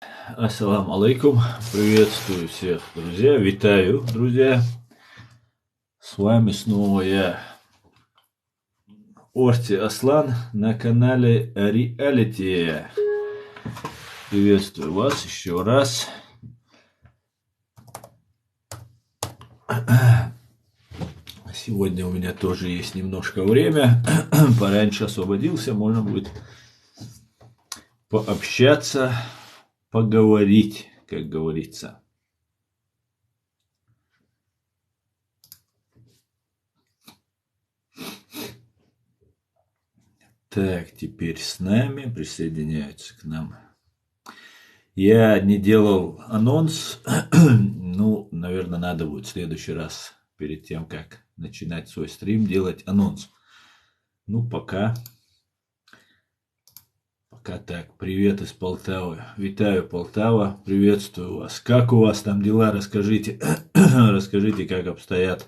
Ассаламу алейкум. Приветствую всех, друзья. Витаю, друзья. С вами снова я, Орти Аслан, на канале Реалити. Приветствую вас еще раз. Сегодня у меня тоже есть немножко время. Пораньше освободился, можно будет пообщаться, поговорить, как говорится. Так, теперь с нами присоединяются к нам. Я не делал анонс, ну, наверное, надо будет в следующий раз, перед тем, как начинать свой стрим, делать анонс. Ну, пока так. Привет из Полтавы. Витаю, Полтава. Приветствую вас. Как у вас там дела? Расскажите. Расскажите, как обстоят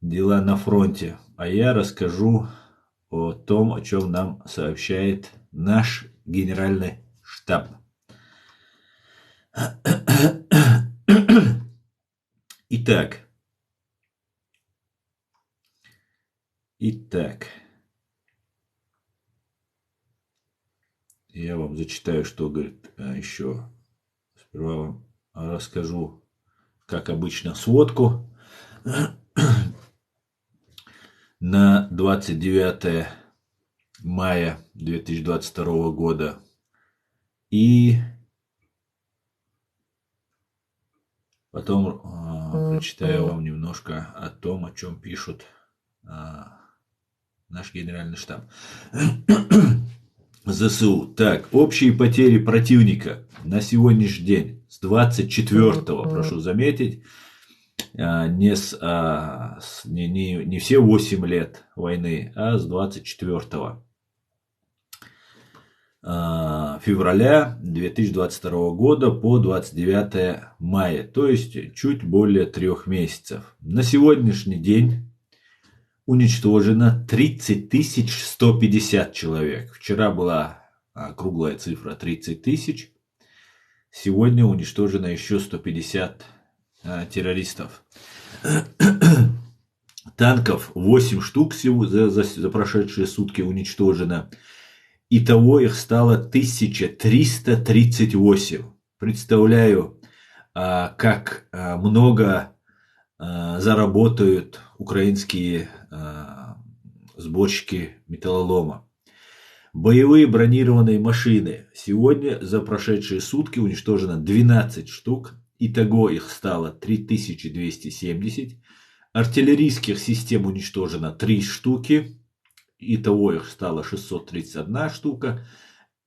дела на фронте. А я расскажу о том, о чем нам сообщает наш генеральный штаб. Итак, я вам зачитаю, что говорит еще. Сперва вам расскажу, как обычно, сводку на 29 мая 2022 года. И потом прочитаю вам немножко о том, о чем пишут наш генеральный штаб. ЗСУ. Так, общие потери противника на сегодняшний день с 24-го, прошу заметить, не все 8 лет войны, а с 24 февраля 2022 года по 29 мая, то есть чуть более 3 месяцев. На сегодняшний день уничтожено 30 150 человек. Вчера была круглая цифра 30 тысяч. Сегодня уничтожено еще 150 террористов. Танков 8 штук всего за прошедшие сутки уничтожено. Итого их стало 1338. Представляю, как много заработают украинские сборщики металлолома. Боевые бронированные машины. Сегодня за прошедшие сутки уничтожено 12 штук. Итого их стало 3270. Артиллерийских систем уничтожено 3 штуки. Итого их стало 631 штука.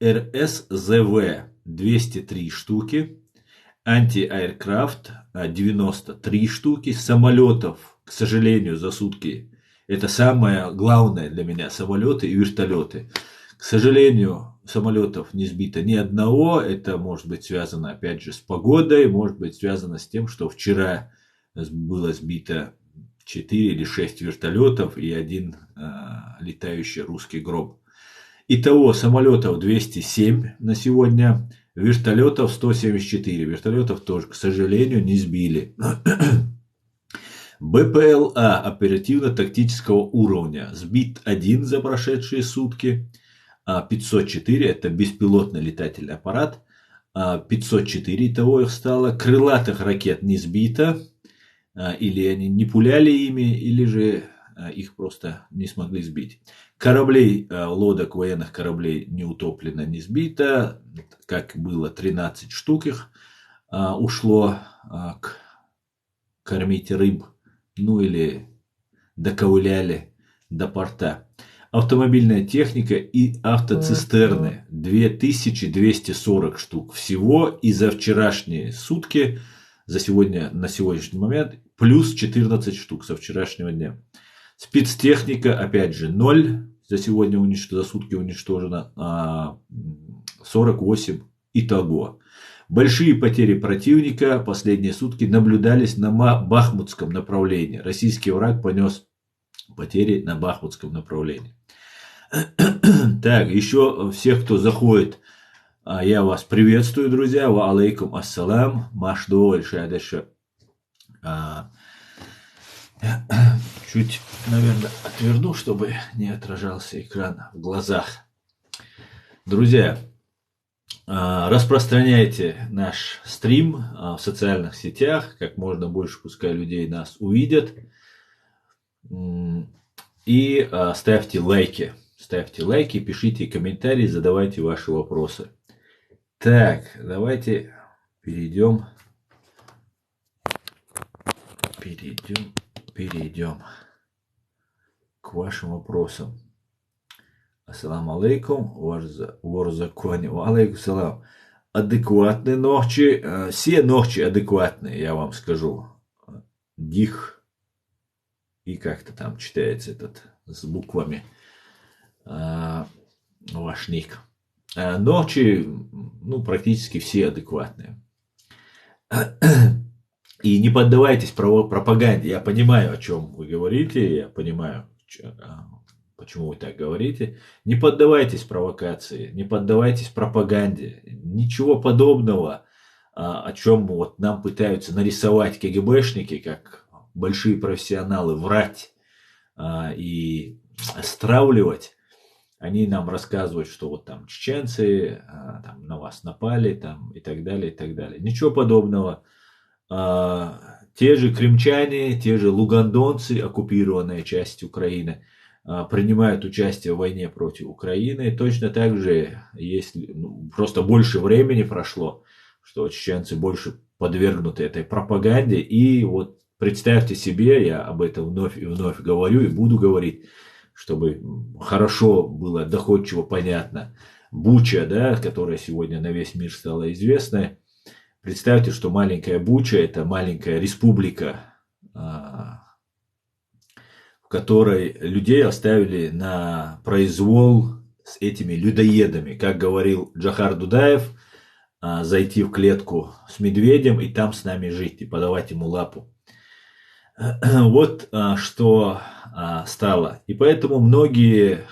РСЗВ 203 штуки. Анти-аэркрафт 93 штуки. Самолетов, к сожалению, за сутки. Это самое главное для меня. Самолеты и вертолеты. К сожалению, самолетов не сбито ни одного. Это может быть связано, опять же, с погодой. Может быть связано с тем, что вчера было сбито 4 или 6 вертолетов и 1 летающий русский гром. Итого самолетов 207 на сегодня. Вертолетов 174. Вертолетов тоже, к сожалению, не сбили. БПЛА оперативно-тактического уровня. Сбит 1 за прошедшие сутки. 504 это беспилотный летательный аппарат. 504 того их стало. Крылатых ракет не сбито. Или они не пуляли ими, или же их просто не смогли сбить. Кораблей, лодок, военных кораблей не утоплено, не сбито. Как было, 13 штук их ушло кормить рыб. Ну или доковыляли до порта. Автомобильная техника и автоцистерны. 2240 штук всего. И за вчерашние сутки, на сегодняшний момент, плюс 14 штук со вчерашнего дня. Спецтехника, опять же, 0. За сутки уничтожено 48 итого. Большие потери противника последние сутки наблюдались на Бахмутском направлении. Российский враг понес потери на Бахмутском направлении. Так, еще всех, кто заходит Я вас приветствую, друзья. Ва алейкум ассалам. Маш доволь шадеша. Чуть, наверное, отверну, чтобы не отражался экран в глазах. Друзья, распространяйте наш стрим в социальных сетях, как можно больше, пускай людей нас увидят. И ставьте лайки. Ставьте лайки, пишите комментарии, задавайте ваши вопросы. Так, давайте перейдем к вашим вопросам. Ассаламу алейкум, ворзакони, алейкум салам. Адекватные ночи, все ночи адекватные, я вам скажу. Дих, и как-то там читается этот с буквами ваш ник. Ночи, ну, практически все адекватные. И не поддавайтесь пропаганде. Я понимаю, о чем вы говорите, я понимаю, почему вы так говорите. Не поддавайтесь провокации, не поддавайтесь пропаганде. Ничего подобного, о чем вот нам пытаются нарисовать КГБшники, как большие профессионалы, врать и стравливать. Они нам рассказывают, что вот там чеченцы там, на вас напали там, и так далее, и так далее. Ничего подобного. Те же крымчане, те же лугандонцы, оккупированная часть Украины, принимают участие в войне против Украины. Точно так же, если просто больше времени прошло, что чеченцы больше подвергнуты этой пропаганде. И вот представьте себе, я об этом вновь и вновь говорю и буду говорить, чтобы хорошо было доходчиво понятно. Буча, да, которая сегодня на весь мир стала известной. Представьте, что маленькая Буча – это маленькая республика, в которой людей оставили на произвол с этими людоедами. Как говорил Джохар Дудаев, зайти в клетку с медведем и там с нами жить, и подавать ему лапу. Вот что стало. И поэтому многие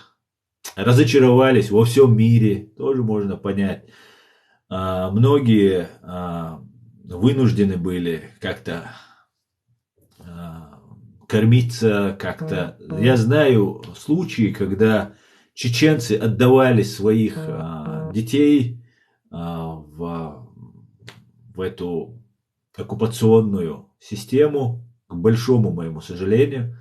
разочаровались во всем мире, тоже можно понять. Многие вынуждены были как-то кормиться, как-то. Я знаю случаи, когда чеченцы отдавали своих детей в эту оккупационную систему, к большому моему сожалению,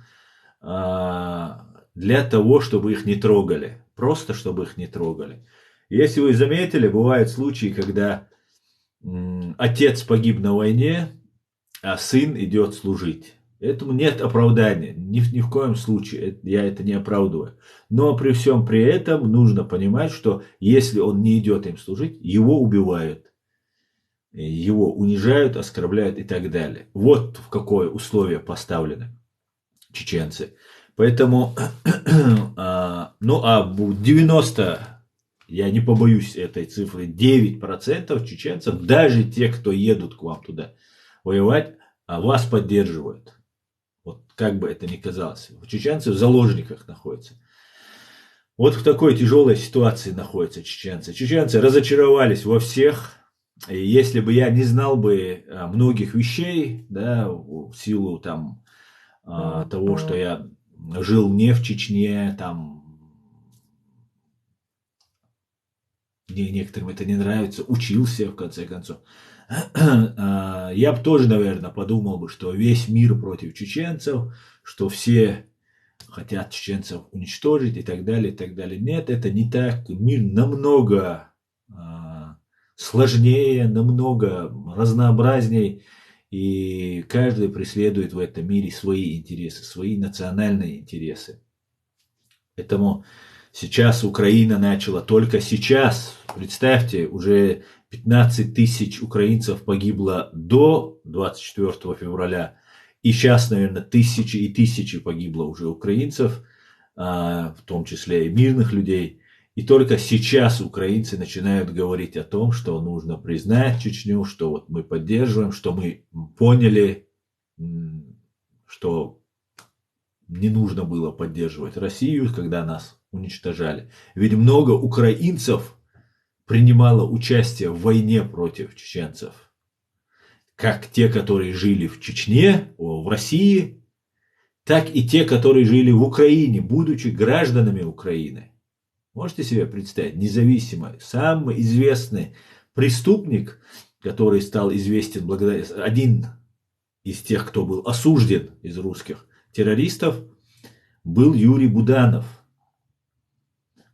для того, чтобы их не трогали. Просто чтобы их не трогали. Если вы заметили, бывают случаи, когда отец погиб на войне, а сын идет служить. Этому нет оправдания. Ни в коем случае я это не оправдываю. Но при всем при этом нужно понимать, что если он не идет им служить, его убивают. Его унижают, оскорбляют и так далее. Вот в какое условие поставлены чеченцы. Поэтому, ну а 90, я не побоюсь этой цифры, 9% чеченцев, даже те, кто едут к вам туда воевать, вас поддерживают. Вот как бы это ни казалось. Чеченцы в заложниках находятся. Вот в такой тяжелой ситуации находятся чеченцы. Чеченцы разочаровались во всех. И если бы я не знал бы многих вещей, да, в силу там того, что я жил не в Чечне, там мне некоторым это не нравится, учился в конце концов, я бы тоже, наверное, подумал бы, что весь мир против чеченцев, что все хотят чеченцев уничтожить и так далее, и так далее. Нет, это не так. Мир намного сложнее, намного разнообразней, и каждый преследует в этом мире свои интересы, свои национальные интересы. Поэтому сейчас Украина начала, только сейчас, представьте, уже 15 тысяч украинцев погибло до 24 февраля, и сейчас, наверное, тысячи и тысячи погибло уже украинцев, в том числе и мирных людей. И только сейчас украинцы начинают говорить о том, что нужно признать Чечню, что вот мы поддерживаем, что мы поняли, что не нужно было поддерживать Россию, когда нас уничтожали. Ведь много украинцев принимало участие в войне против чеченцев. Как те, которые жили в Чечне, в России, так и те, которые жили в Украине, будучи гражданами Украины. Можете себе представить, независимо, самый известный преступник, который стал известен благодаря, один из тех, кто был осужден из русских террористов, был Юрий Буданов,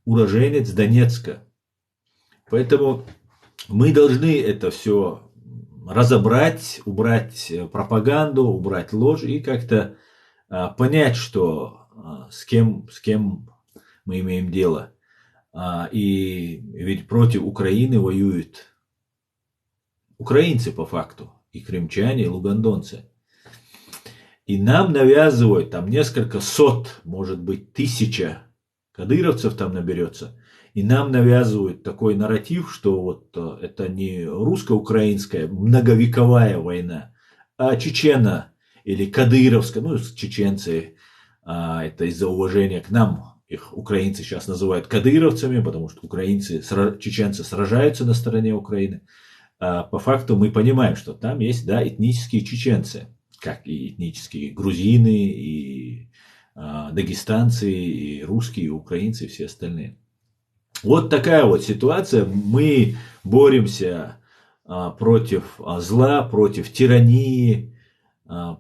уроженец Донецка. Поэтому мы должны это все разобрать, убрать пропаганду, убрать ложь и как-то понять, что с кем мы имеем дело. И ведь против Украины воюют украинцы по факту, и крымчане, и лугандонцы. И нам навязывают там несколько сот, может быть, тысяча кадыровцев там наберется. И нам навязывают такой нарратив, что вот это не русско-украинская многовековая война, а чечена или кадыровская, ну, чеченцы, это из-за уважения к нам. Их украинцы сейчас называют кадыровцами, потому что чеченцы сражаются на стороне Украины. А по факту мы понимаем, что там есть, да, этнические чеченцы, как и этнические грузины, и дагестанцы, и русские, и украинцы, и все остальные. Вот такая вот ситуация. Мы боремся против зла, против тирании,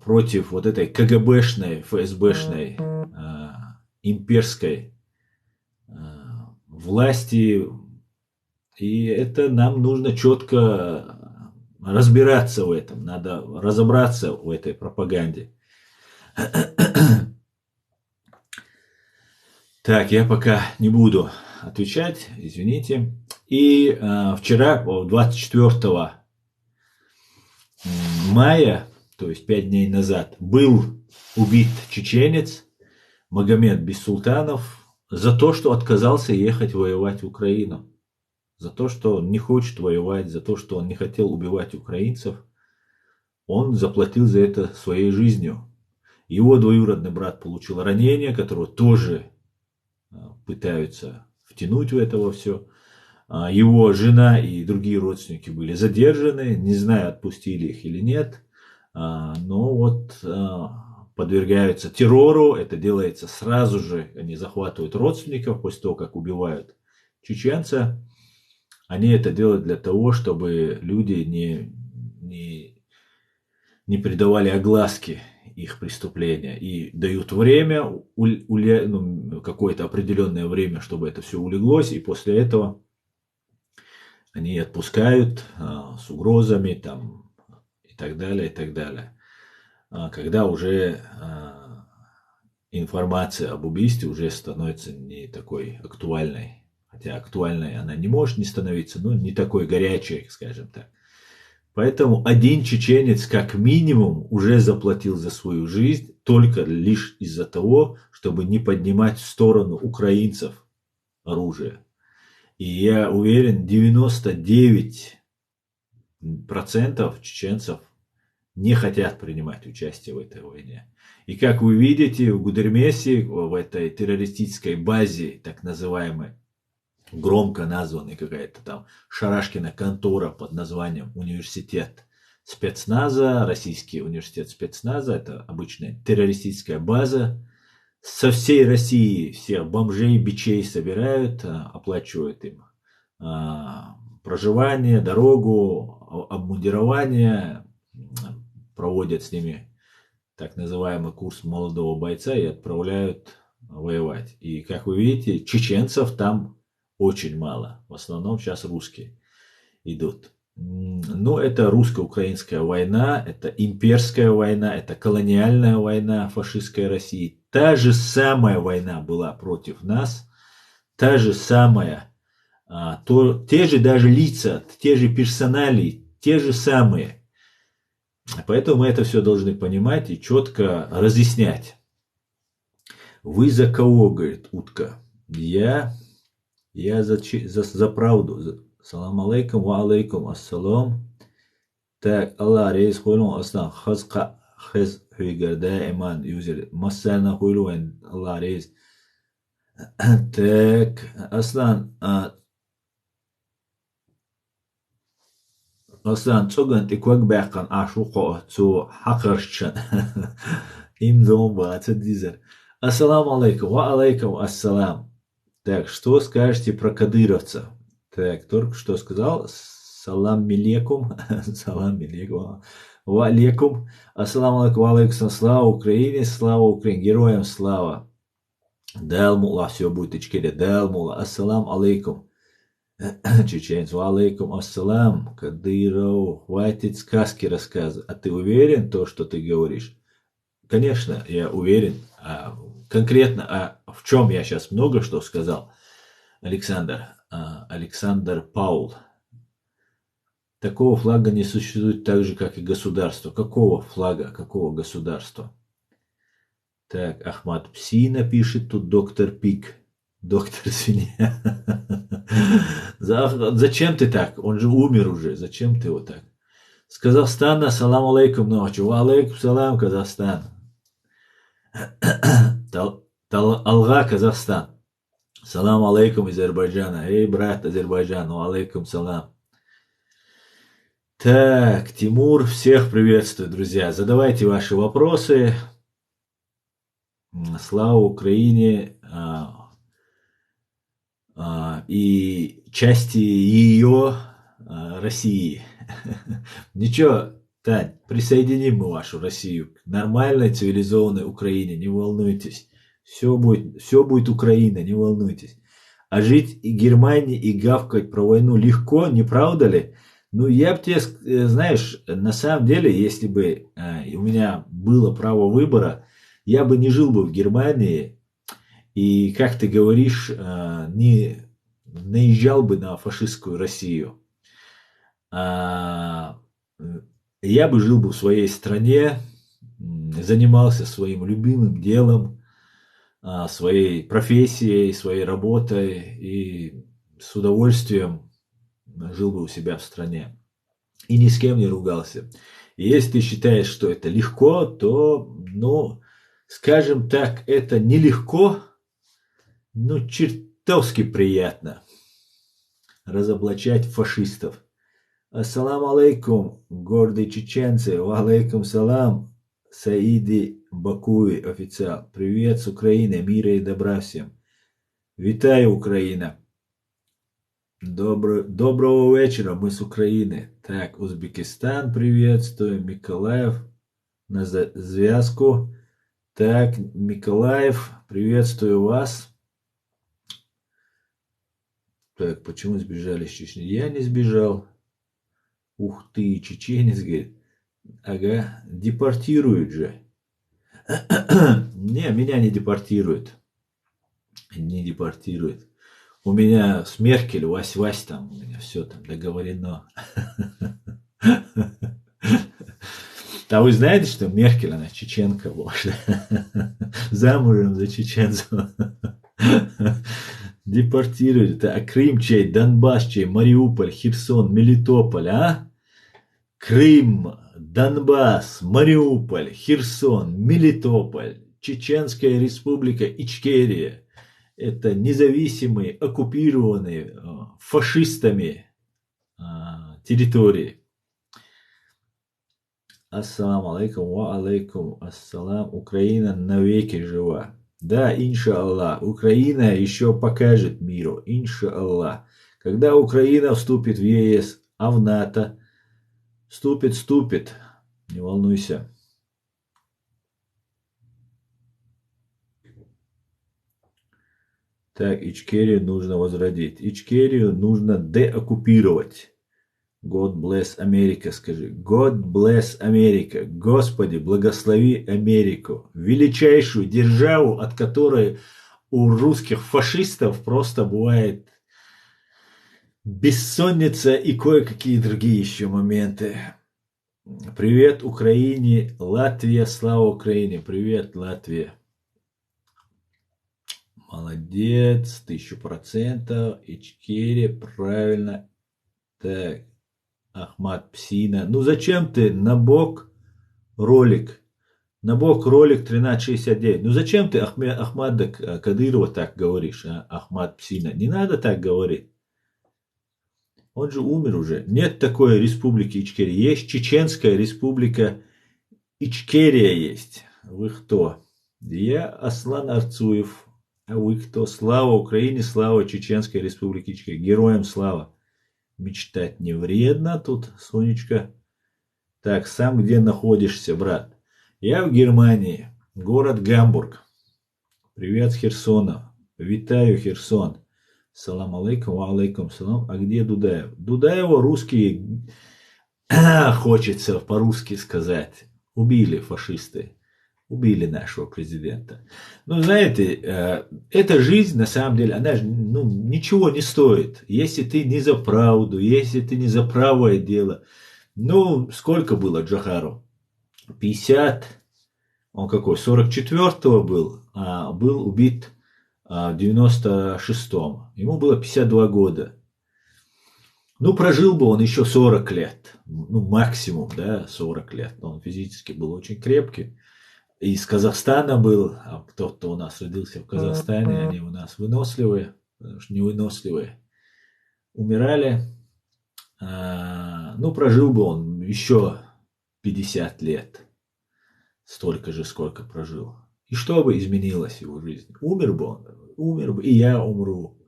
против вот этой КГБшной, ФСБшной, имперской власти. И это нам нужно четко разбираться в этом. Надо разобраться в этой пропаганде. Так, я пока не буду отвечать, извините. И вчера, 24 мая, то есть 5 дней назад, был убит чеченец Магомед Бессултанов за то, что отказался ехать воевать в Украину. За то, что он не хочет воевать, за то, что он не хотел убивать украинцев. Он заплатил за это своей жизнью. Его двоюродный брат получил ранение, которого тоже пытаются втянуть в это все. Его жена и другие родственники были задержаны. Не знаю, отпустили их или нет. Но вот подвергаются террору. Это делается сразу же. Они захватывают родственников после того, как убивают чеченца. Они это делают для того, чтобы люди не придавали огласки их преступления. И дают время, какое-то определенное время, чтобы это все улеглось. И после этого они отпускают с угрозами там, и так далее, и так далее. Когда уже информация об убийстве уже становится не такой актуальной. Хотя актуальной она не может не становиться, но не такой горячей, скажем так. Поэтому один чеченец как минимум уже заплатил за свою жизнь только лишь из-за того, чтобы не поднимать в сторону украинцев оружие. И я уверен, 99% чеченцев не хотят принимать участие в этой войне. И как вы видите, в Гудермесе, в этой террористической базе, так называемой, громко названный какая-то там шарашкина контора под названием университет спецназа, российский университет спецназа, это обычная террористическая база. Со всей России всех бомжей, бичей собирают, оплачивают им проживание, дорогу, обмундирование, проводят с ними так называемый курс молодого бойца и отправляют воевать. И как вы видите, чеченцев там очень мало. В основном сейчас русские идут. Но это русско-украинская война, это имперская война, это колониальная война фашистской России. Та же самая война была против нас, та же самая, те же даже лица, те же персоналии, те же самые. Поэтому мы это все должны понимать и четко разъяснять. Вы за кого, говорит утка? Я за правду. Салам алейкум, ва алейкум ассалам. Так, Allah reis koyulun aslan hez hüygerde eman yüzeli. Masana koyulun Allah reis. Так, aslan Aslan çogan tikvak bekan aşuqo zu haqarşan. Им зомба, дизер. Ассаламу алейкум, ва алейкум ассалам. Так, что скажете про кадыровца? Так, только что сказал. Салам алейкум. Салам алейкум. Ва алейкум. Ассаламу алейкум, ва алейкум. Слава Украине, слава Украине. Героям слава. Дал мула, все будет ичкере. Дал мула. Ассалам алейкум. Чеченец, ва алейкум ассалам. Кадыров, хватит сказки рассказывать. А ты уверен то, что ты говоришь? Конечно, я уверен. Конкретно, в чем я сейчас много что сказал, Александр. Александр Паул. Такого флага не существует так же, как и государство. Какого флага, какого государства? Так, Ахмад Псина пишет, тут доктор Пик. Доктор свинья. Зачем ты так? Он же умер уже. Зачем ты его так? С Казахстана, салам алейкум ночью. Ва алейкум салам, Казахстан. Алга, Казахстан. Салам алейкум, Азербайджана. Эй, брат Азербайджан, алейкум салам. Так, Тимур, всех приветствую, друзья. Задавайте ваши вопросы. Слава Украине и части ее России. Ничего, Тань, присоединим мы вашу Россию к нормальной цивилизованной Украине, не волнуйтесь. Все будет Украина, не волнуйтесь. А жить и Германии, и гавкать про войну легко, не правда ли? Ну, я бы тебе, знаешь, на самом деле, если бы у меня было право выбора, я бы не жил бы в Германии и, как ты говоришь, не наезжал бы на фашистскую Россию. Я бы жил бы в своей стране, занимался своим любимым делом, своей профессией, своей работой и с удовольствием жил бы у себя в стране. И ни с кем не ругался. И если ты считаешь, что это легко, то, ну, скажем так, это нелегко, но чертовски приятно разоблачать фашистов. Ассаламу алейкум, гордые чеченцы. Ва алейкум салам, Саиди Бакуи, официал. Привет с Украины, мира и добра всем. Витаю, Украина. Доброго вечера, мы с Украины. Так, Узбекистан приветствуем, Миколаев на связку. Так, Миколаев, приветствую вас. Так, почему сбежали из Чечни? Я не сбежал. Ух ты, чеченец, говорит. Ага, депортируют же. Не, меня не депортируют. Не депортируют. У меня с Меркель, Вась там, у меня все там договорено. А вы знаете, что Меркель, она чеченка боже. Замужем за чеченцем. Депортируют. А Крым чей, Донбасс чей, Мариуполь, Херсон, Мелитополь, а? Крым, Донбасс, Мариуполь, Херсон, Мелитополь, Чеченская республика Ичкерия. Это независимые, оккупированные фашистами территории. Ассаламу алейкум, ва алейкум ассалам. Украина навеки жива. Да, иншаллах. Украина еще покажет миру. Иншаллах. Когда Украина вступит в ЕС, а в НАТО, вступит. Не волнуйся. Так, Ичкерию нужно возродить. Ичкерию нужно деоккупировать. God bless America, скажи. God bless America. Господи, благослови Америку. Величайшую державу, от которой у русских фашистов просто бывает бессонница и кое-какие другие еще моменты. Привет Украине, Латвия, слава Украине. Привет, Латвия. Молодец, 1000%. Ичкерия, правильно. Так, Ахмад Псина. Ну зачем ты на бок ролик? На бок ролик 1369. Ну зачем ты Ахмада Кадырова так говоришь, а? Ахмад Псина? Не надо так говорить. Он же умер уже. Нет такой республики Ичкерия. Есть Чеченская республика Ичкерия есть. Вы кто? Я Аслан Арцуев. А вы кто? Слава Украине, слава Чеченской республике Ичкерия. Героям слава. Мечтать не вредно тут, Сонечка. Так, сам где находишься, брат? Я в Германии. Город Гамбург. Привет с Херсона. Витаю, Херсон. Салам алейкум, ва алейкум салам. А где Дудаев? Дудаева русские, хочется по-русски сказать. Убили фашисты. Убили нашего президента. Ну, знаете, эта жизнь, на самом деле, она же ничего не стоит. Если ты не за правду, если ты не за правое дело. Ну, сколько было Джохару? 50, он какой, 44-го был, а был убит в 96-м. Ему было 52 года. Ну, прожил бы он еще 40 лет. Ну, максимум, да, 40 лет. Но он физически был очень крепкий. Из Казахстана был, а тот, кто у нас родился в Казахстане, они у нас выносливые, потому что невыносливые. Умирали. Ну, прожил бы он еще 50 лет. Столько же, сколько прожил. И что бы изменилось в его жизни? Умер бы он, умер бы, и я умру.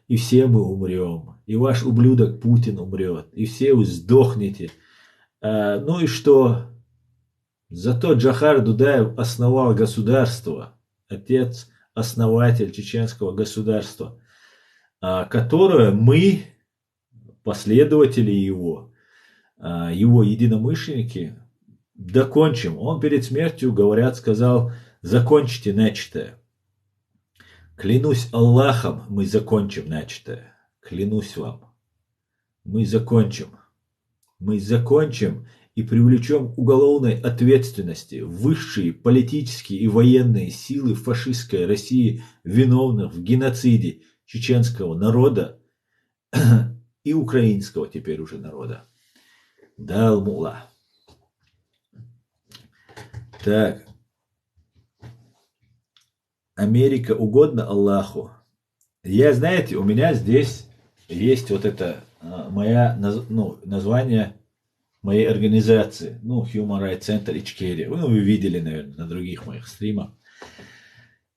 И все мы умрем. И ваш ублюдок Путин умрет. И все вы сдохнете. Ну и что? Зато Джохар Дудаев основал государство. Отец, основатель чеченского государства. Которое мы, последователи его единомышленники, докончим. Он перед смертью, говорят, сказал: закончите начатое. Клянусь Аллахом, мы закончим начатое. Клянусь вам. Мы закончим. Мы закончим и привлечем к уголовной ответственности высшие политические и военные силы фашистской России, виновных в геноциде чеченского народа и украинского теперь уже народа. Далмула. Так. Америка угодно Аллаху. Я, знаете, у меня здесь есть вот это название моей организации, Human Rights Center Ичкерия. Вы видели, наверное, на других моих стримах.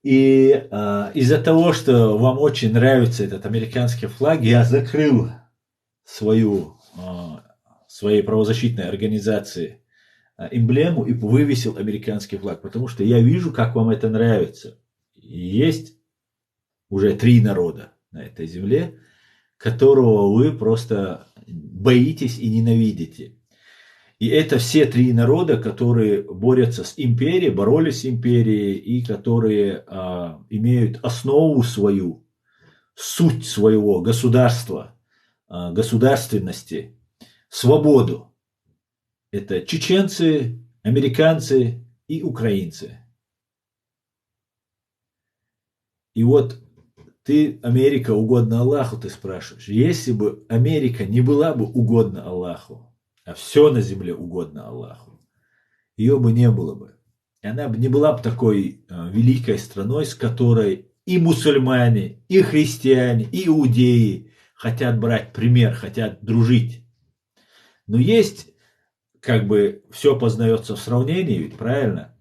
И из-за того, что вам очень нравится этот американский флаг, я закрыл своей правозащитной организации эмблему и вывесил американский флаг, потому что я вижу, как вам это нравится. Есть уже 3 народа на этой земле, которого вы просто боитесь и ненавидите. И это все 3 народа, которые борются с империей, боролись с империей и которые имеют основу свою, суть своего государства, государственности, свободу. Это чеченцы, американцы и украинцы. И вот ты, Америка, угодна Аллаху, ты спрашиваешь. Если бы Америка не была бы угодна Аллаху, а все на земле угодно Аллаху, ее бы не было бы. И она бы не была бы такой великой страной, с которой и мусульмане, и христиане, и иудеи хотят брать пример, хотят дружить. Но есть, все познается в сравнении, ведь правильно?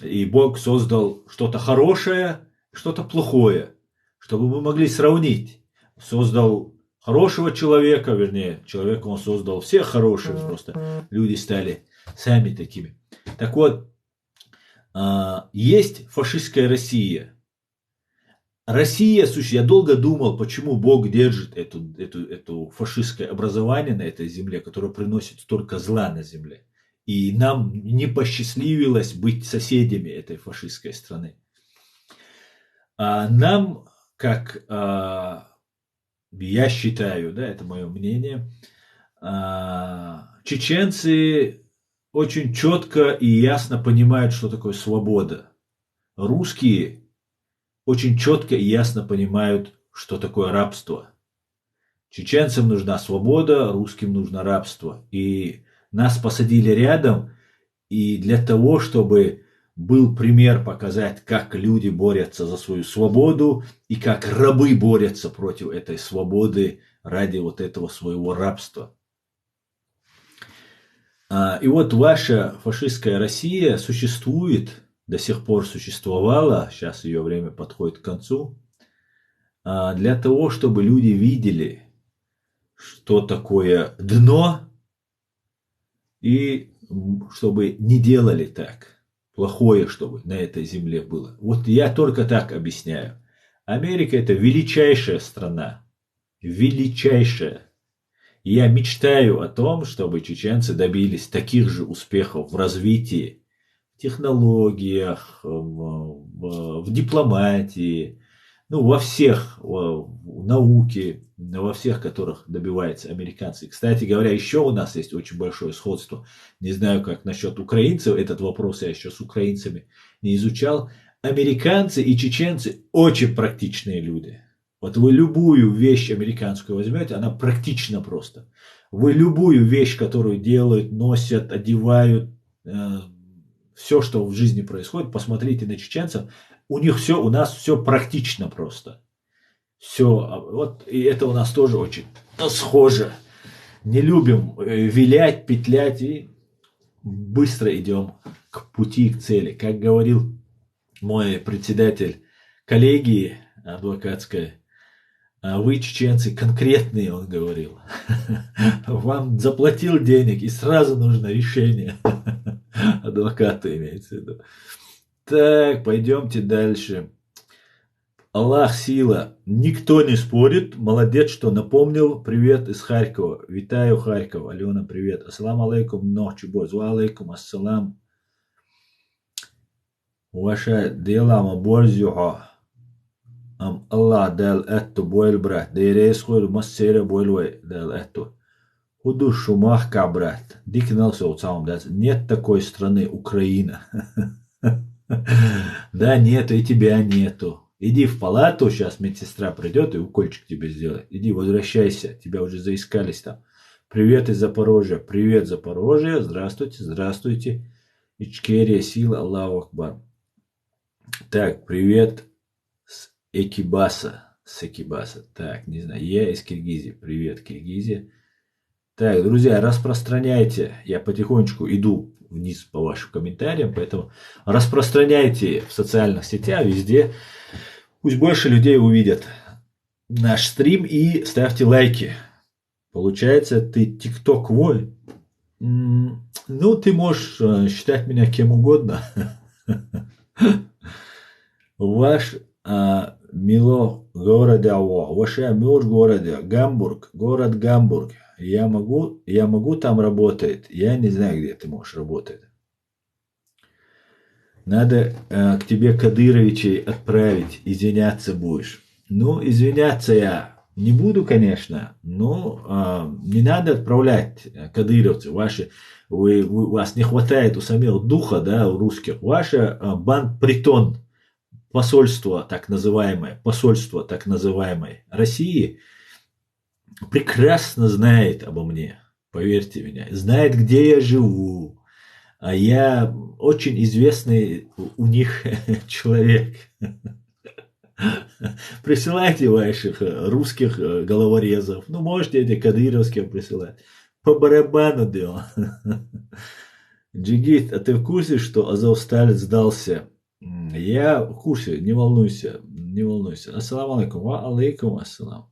И Бог создал что-то хорошее, что-то плохое, чтобы мы могли сравнить. Создал хорошего человека, вернее, человека он создал всех хороших, просто люди стали сами такими. Так вот, есть фашистская Россия. Россия, слушай, я долго думал, почему Бог держит эту фашистское образование на этой земле, которое приносит столько зла на земле. И нам не посчастливилось быть соседями этой фашистской страны. Нам, как я считаю, да, это мое мнение, чеченцы очень четко и ясно понимают, что такое свобода. Русские очень четко и ясно понимают, что такое рабство. Чеченцам нужна свобода, русским нужно рабство. И нас посадили рядом и для того, чтобы был пример показать, как люди борются за свою свободу и как рабы борются против этой свободы, ради вот этого своего рабства. И вот ваша фашистская Россия существует, до сих пор существовала, сейчас ее время подходит к концу, для того, чтобы люди видели, что такое дно, и чтобы не делали так. Плохое, чтобы на этой земле было. Вот я только так объясняю. Америка – это величайшая страна. Величайшая. И я мечтаю о том, чтобы чеченцы добились таких же успехов в развитии, в технологиях, в дипломатии, ну, во всех, в науке, во всех, которых добиваются американцы. Кстати говоря, еще у нас есть очень большое сходство. Не знаю, как насчет украинцев, этот вопрос я еще с украинцами не изучал. Американцы и чеченцы очень практичные люди. Вот вы любую вещь американскую возьмете, она практична просто. Вы любую вещь, которую делают, носят, одевают, все, что в жизни происходит, посмотрите на чеченцев. У них все, у нас все практично просто. Все, вот, и это у нас тоже очень схоже. Не любим вилять, петлять и быстро идем к пути, к цели. Как говорил мой председатель коллегии адвокатской, вы, чеченцы, конкретные, он говорил. Вам заплатил денег, и сразу нужно решение. Адвоката имеется в виду. Так, пойдемте дальше. Аллах сила. Никто не спорит. Молодец, что напомнил. Привет из Харькова. Витаю, Харьков. Алена, привет. Ассаламу алейкум. Нохчибоз. Ва алейкум ассалам. Ваша дела маборзюха. Аллах дал эту бойл, брат. Дейрейс хойл массера бойлвай дал эту. Худу шумахка, брат. Дикнал соуцам. Нет такой страны Украина. Да, нету, и тебя нету. Иди в палату, сейчас медсестра придет и укольчик тебе сделает. Иди, возвращайся, тебя уже заискались там. Привет из Запорожья. Привет, Запорожье. Здравствуйте, здравствуйте. Ичкерия, сила, Аллаху Акбар. Так, привет с Экибаса. С Экибаса. Так, не знаю, я из Киргизии. Привет, Киргизия. Так, друзья, распространяйте. Я потихонечку иду вниз по вашим комментариям, поэтому распространяйте в социальных сетях, везде. Пусть больше людей увидят наш стрим и ставьте лайки. Получается, ты тикток вой. Ну, ты можешь считать меня кем угодно. Ваш мило города, ваша милош города, Гамбург, город Гамбург. Я могу там работать. Я не знаю, где ты можешь работать. Надо к тебе Кадыровичей отправить, извиняться будешь. Ну, извиняться я не буду, конечно, но не надо отправлять кадыровцев. У вас не хватает у самих духа, да, у русских. Ваше банд-притон, посольство так называемое России прекрасно знает обо мне, поверьте мне, знает, где я живу. А я очень известный у них человек. Присылайте ваших русских головорезов. Ну, можете эти кадыровских присылать. По барабану дело. Джигит, а ты в курсе, что Азовсталь сдался? Я в курсе, не волнуйся, не волнуйся. Ассаламу алейкум. Ва алейкум ассалам.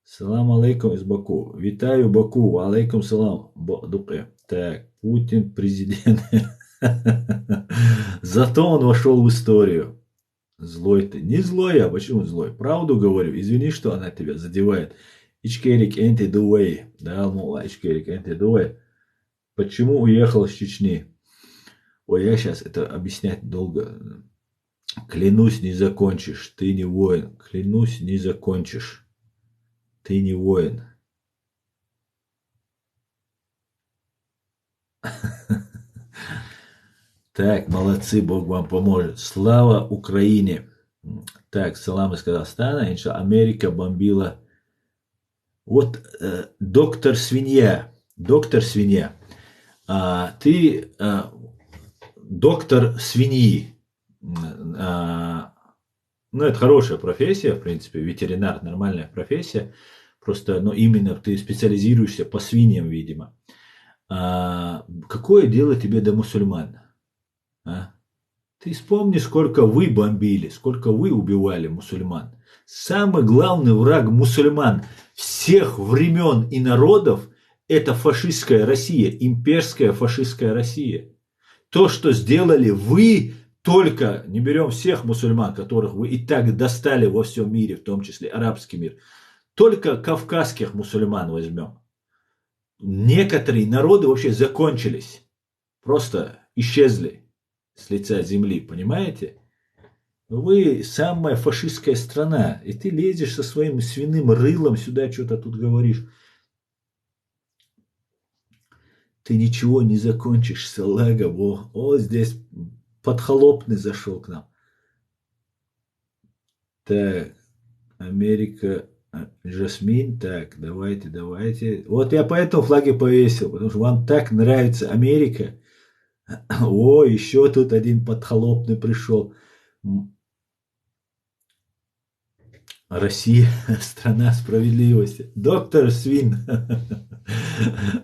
Салам алейкум из Баку. Витаю Баку. Ва алейкум салам. Дуке. Так, Путин президент. Зато он вошел в историю. Злой ты. Не злой, а почему злой? Правду говорю. Извини, что она тебя задевает. Ичкерик энти дуэй. Да, мула, ичкерик энти дуэй. Почему уехал из Чечни? Ой, я сейчас это объяснять долго. Клянусь, не закончишь. Ты не воин. Клянусь, не закончишь. Ты не воин. Так, молодцы, Бог вам поможет. Слава Украине. Так, салам из Казахстана. Инша, Америка бомбила. Вот доктор свинья. Доктор свинья. Ты доктор свиньи. Ну, это хорошая профессия, в принципе. Ветеринар, нормальная профессия. Просто, ну, именно ты специализируешься по свиньям, видимо. Какое дело тебе до мусульман? А? Ты вспомни, сколько вы бомбили, сколько вы убивали мусульман. Самый главный враг мусульман всех времен и народов – это фашистская Россия, имперская фашистская Россия. То, что сделали вы, только не берем всех мусульман, которых вы и так достали во всем мире, в том числе арабский мир, только кавказских мусульман возьмем. Некоторые народы вообще закончились, просто исчезли с лица земли, понимаете? Вы самая фашистская страна, и ты лезешь со своим свиным рылом сюда, что-то тут говоришь. Ты ничего не закончишь, салага. О, здесь подхолопный зашел к нам. Так, Америка, Жасмин, так, давайте. Вот я поэтому флаги повесил, потому что вам так нравится Америка. О, еще тут один подхолопный пришел. Россия – страна справедливости. Доктор Свин.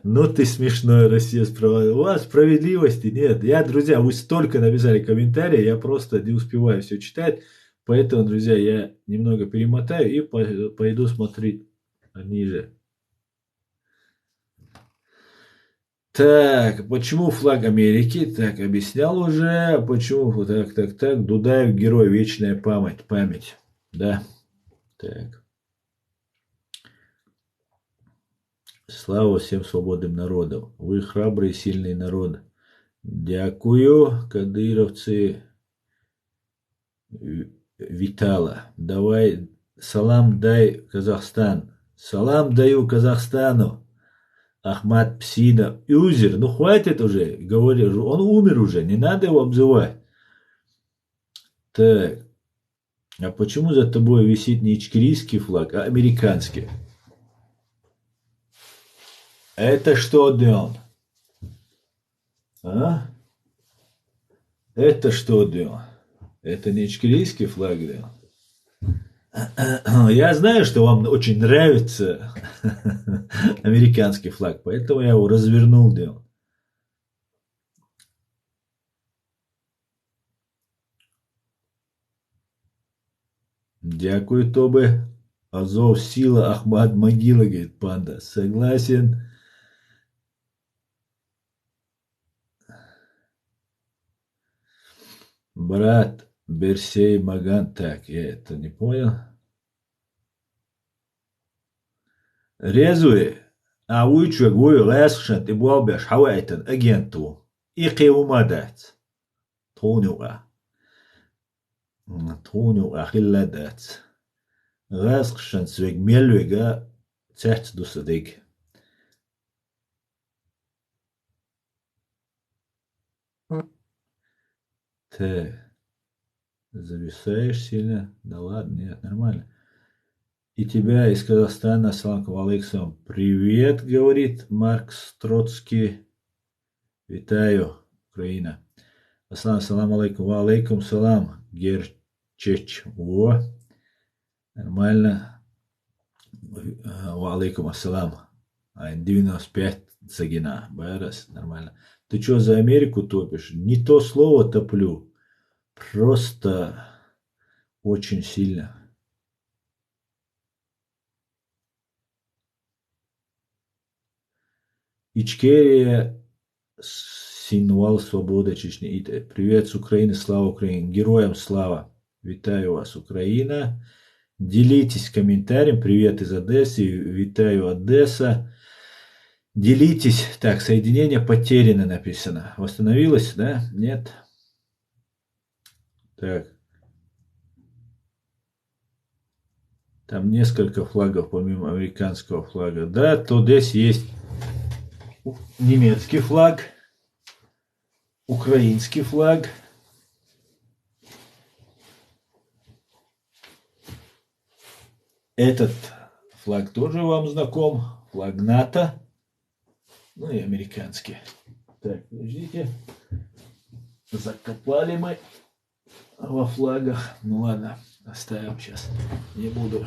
Ну ты смешной, Россия справедливости. У вас справедливости нет. Друзья, вы столько написали комментарии, я просто не успеваю все читать. Поэтому, друзья, я немного перемотаю и пойду смотреть ниже. Так, почему флаг Америки? Так, объяснял уже. Почему? Так. Дудаев герой, вечная память. Да. Так. Слава всем свободным народам. Вы храбрый и сильный народ. Дякую, кадыровцы. Витала. Давай, салам дай Казахстан. Салам даю Казахстану. Ахмад Псина. Юзер, ну хватит уже, говорю, он умер уже, не надо его обзывать. Так. А почему за тобой висит не ичкерийский флаг, а американский? Это что, Дион? А? Это что, Дион? Это не ичкерийский флаг, Дион? Я знаю, что вам очень нравится американский флаг, поэтому я его развернул, Дион. Дякую, Тобе. Азов, сила, Ахмад, могила, говорит панда. Согласен. Брат, Берсей, Маган. Так, я это не понял. Резуе. Уйчу, гую, лэсхшан, ты буабеш, хавайтан, агенту. Ики умадат. Тонюа. Тонюа, хилладат. Лэсхшан, свег мельвега, цехт дусадыг. Ты зависаешь сильно? Да ладно, нет, нормально. И тебя из Казахстана, ассаламу алейкум. Привет, говорит Марк Строцкий. Витаю, Украина. Ассаламу алейкум. Ва алейкум салам. Герчеч. Во. Нормально. Ва алейкум ассалам. 95 Сагина. Байрас. Нормально. Ты что за Америку топишь? Не то слово топлю. Просто очень сильно. Ичкерия, символ свободы Чечни. Привет с Украины, слава Украине. Героям слава. Витаю вас, Украина. Делитесь комментарием. Привет из Одессы. Витаю, Одесса. Делитесь. Так, соединение потеряно написано. Восстановилось, да? Нет. Так. Там несколько флагов, помимо американского флага. Да, то здесь есть немецкий флаг, украинский флаг. Этот флаг тоже вам знаком. Флаг НАТО. Ну и американский. Так, подождите. Закопали мы во флагах. Ну ладно, оставим сейчас. Не буду.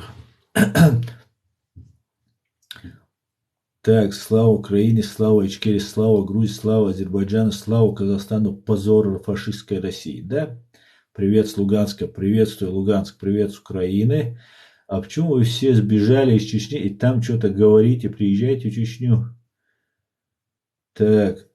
Так, слава Украине, слава Ичкерии, слава Грузии, слава Азербайджану, слава Казахстану, позор фашистской России. Да? Привет с Луганска, приветствую Луганск, привет с Украины. А почему вы все сбежали из Чечни и там что-то говорите, приезжайте в Чечню? Так,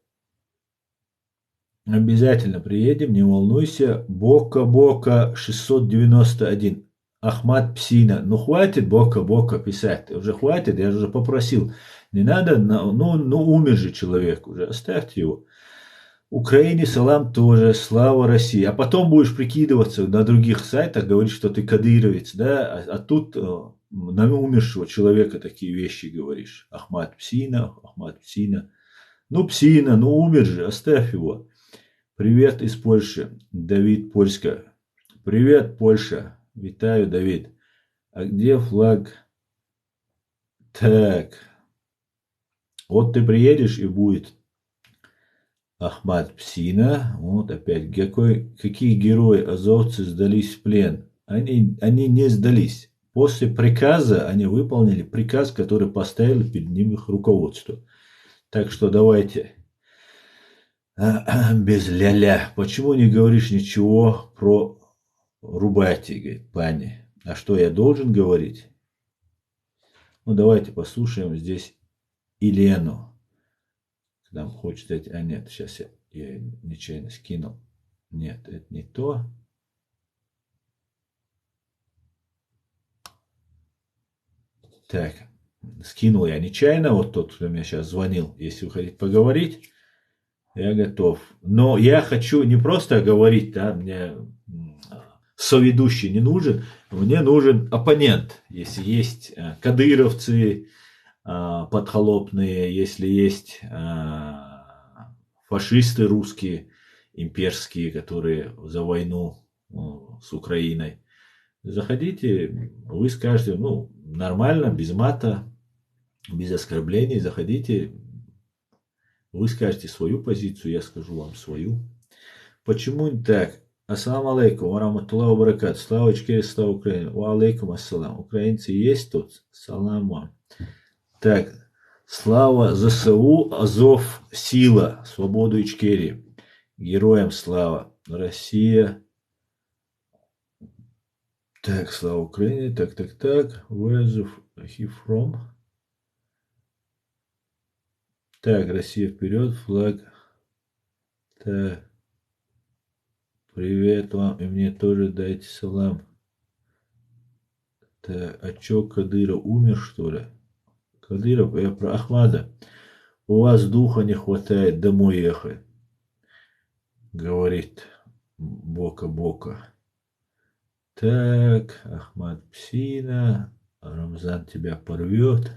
обязательно приедем, не волнуйся. Бока-бока 691. Ахмат Псина. Ну хватит бока-бока писать. Уже хватит, я же попросил. Не надо, ну умер же человек уже, оставьте его. Украине салам тоже, слава России. А потом будешь прикидываться на других сайтах, говорить, что ты кадыровец, да? А тут на умершего человека такие вещи говоришь. Ахмат Псина, Ахмат Псина. Ну, Псина, ну умер же, оставь его. Привет из Польши. Давид Польска. Привет, Польша. Витаю, Давид. А где флаг? Так. Вот ты приедешь и будет Ахмат Псина. Вот опять. Какие герои азовцы сдались в плен? Они не сдались. После приказа они выполнили приказ, который поставили перед ними их руководство. Так что давайте без ля-ля. Почему не говоришь ничего про Рубати, говорит пани? А что я должен говорить? Ну давайте послушаем здесь Елену. Нам хочет сказать, а нет, сейчас я нечаянно скинул. Нет, это не то. Так, скинул я нечаянно, вот тот, кто мне сейчас звонил. Если вы хотите поговорить, я готов. Но я хочу не просто говорить, да, мне соведущий не нужен, мне нужен оппонент. Если есть кадыровцы подхолопные, если есть фашисты русские, имперские, которые за войну с Украиной. Заходите, вы скажете, ну, нормально, без мата, без оскорблений, заходите, вы скажете свою позицию, я скажу вам свою. Почему не так? Ассаламу алейкум, вараматуллаху баракат. Слава Ичкерии, слава Украине. Ва алейкум ассалам. Украинцы есть тут? Салам вам. Так, слава ЗСУ, Азов, сила, свободу Ичкерии. Героям слава. Россия. Так, слава Украине. Так. Where's he from? Так, Россия вперед, флаг. Так. Привет вам, и мне тоже дайте салам. Так, а чё, Кадыров умер, что ли? Кадыров, я про Ахмада. У вас духа не хватает домой ехать, говорит Бока-Бока. Так, Ахмад Псина, Рамзан тебя порвет.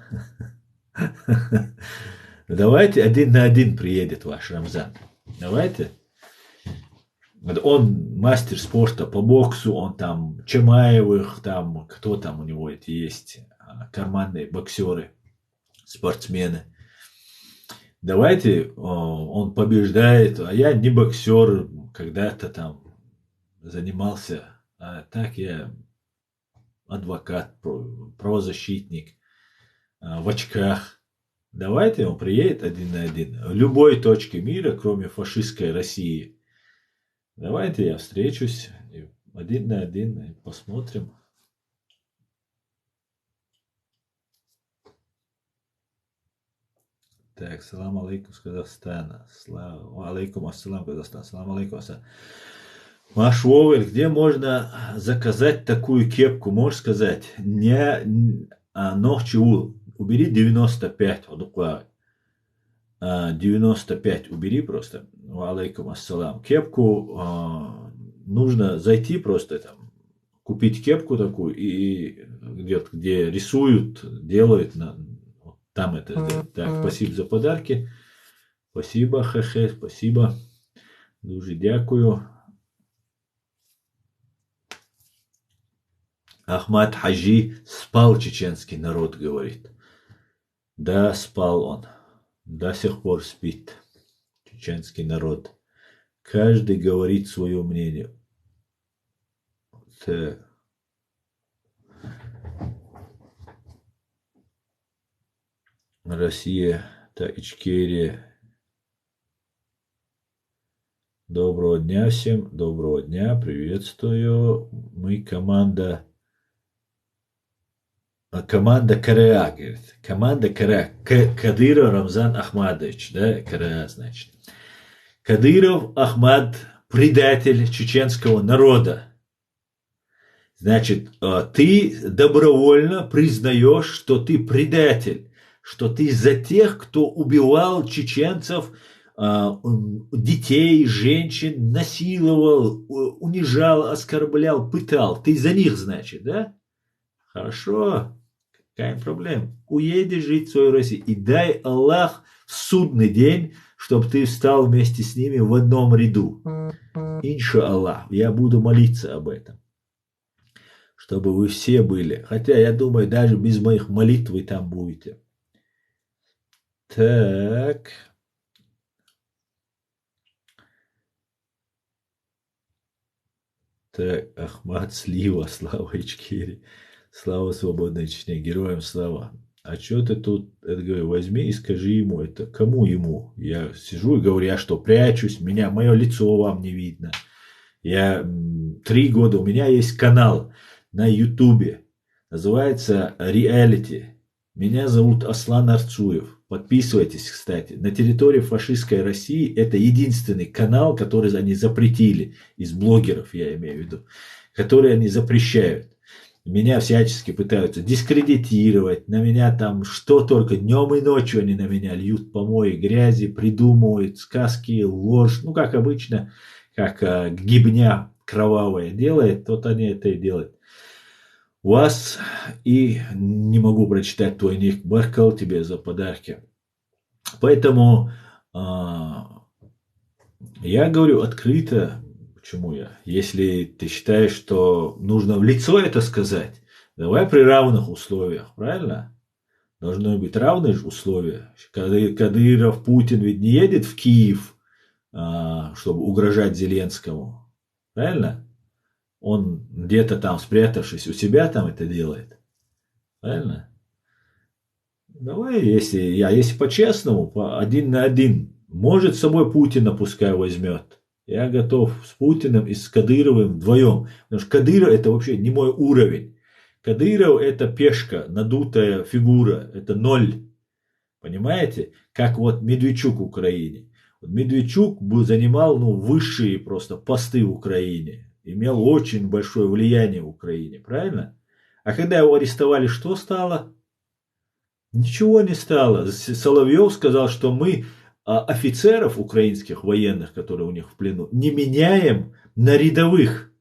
Давайте 1 на 1 приедет ваш Рамзан. Давайте. Он мастер спорта по боксу, он там Чамаевых, там кто там у него эти есть, карманные боксеры, спортсмены. Давайте он побеждает, а я не боксер, когда-то там занимался, а так я адвокат, правозащитник, в очках. Давайте он приедет 1 на 1 в любой точке мира, кроме фашистской России. Давайте я встречусь 1 на 1 и посмотрим. Так, салам алейкум с Казахстана. Алейкум ассалам, Казахстан. Салам алейкум ассалам. Маш Вовель, где можно заказать такую кепку? Можешь сказать? Ногчу убери 95. 95 убери просто. Алейкум ассалам. Кепку нужно зайти просто там, купить кепку такую и где рисуют, делают, там это сделать. Так, спасибо за подарки. Спасибо, хе-хе, спасибо. Дуже дякую. Ахмад Хаджи спал чеченский народ, говорит. Да, спал он. До сих пор спит чеченский народ. Каждый говорит свое мнение. Так. Россия, так, Ичкерия. Доброго дня всем, доброго дня, приветствую. Мы команда КРА, говорит. Команда КРА. Кадыров Рамзан Ахмадович, да, КРА, значит. Кадыров Ахмад, предатель чеченского народа. Значит, ты добровольно признаешь, что ты предатель, что ты за тех, кто убивал чеченцев, детей, женщин, насиловал, унижал, оскорблял, пытал. Ты за них, значит, да? Хорошо, какая проблема? Уедешь жить в свою Россию и дай Аллах в судный день, чтобы ты встал вместе с ними в одном ряду. Инша Аллах, я буду молиться об этом. Чтобы вы все были. Хотя, я думаю, даже без моих молитв вы там будете. Так. Так, Ахмад, Слива, слава Ичкери. Слава свободной Чечне, героям слава. А что ты тут, это говорю, возьми и скажи ему, это кому ему? Я сижу и говорю, я что, прячусь, мое лицо вам не видно. Я 3 года, у меня есть канал на Ютубе, называется Reality. Меня зовут Аслан Арцуев. Подписывайтесь, кстати. На территории фашистской России это единственный канал, который они запретили, из блогеров, я имею в виду, который они запрещают. Меня всячески пытаются дискредитировать, на меня там что только, днем и ночью они на меня льют помои грязи, придумывают сказки, ложь, ну как обычно, как гибня кровавая делает, вот они это и делают. Вас и не могу прочитать твой ник, Баркал тебе за подарки. Поэтому я говорю открыто, почему я, если ты считаешь, что нужно в лицо это сказать, давай при равных условиях, правильно? Должны быть равные условия. Кадыров, Путин ведь не едет в Киев, чтобы угрожать Зеленскому, правильно? Он где-то там, спрятавшись у себя, там это делает. Правильно? Давай, если по-честному, один на один, может с собой Путина пускай возьмет. Я готов с Путиным и с Кадыровым вдвоем. Потому что Кадыров это вообще не мой уровень. Кадыров это пешка, надутая фигура, это ноль. Понимаете? Как вот Медведчук в Украине. Вот Медведчук занимал высшие просто посты в Украине. Имел очень большое влияние в Украине, правильно? А когда его арестовали, что стало? Ничего не стало. Соловьев сказал, что мы офицеров украинских военных, которые у них в плену, не меняем на рядовых.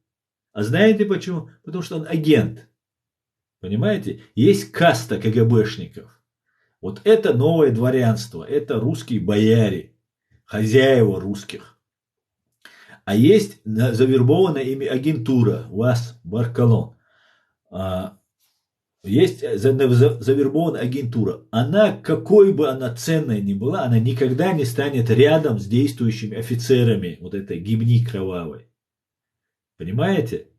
А знаете почему? Потому что он агент. Понимаете? Есть каста КГБшников. Вот это новое дворянство, это русские бояре, хозяева русских. А есть завербованная ими агентура, ВАС, Баркалон. Есть завербованная агентура. Она, какой бы она ценной ни была, она никогда не станет рядом с действующими офицерами вот этой гибни кровавой. Понимаете?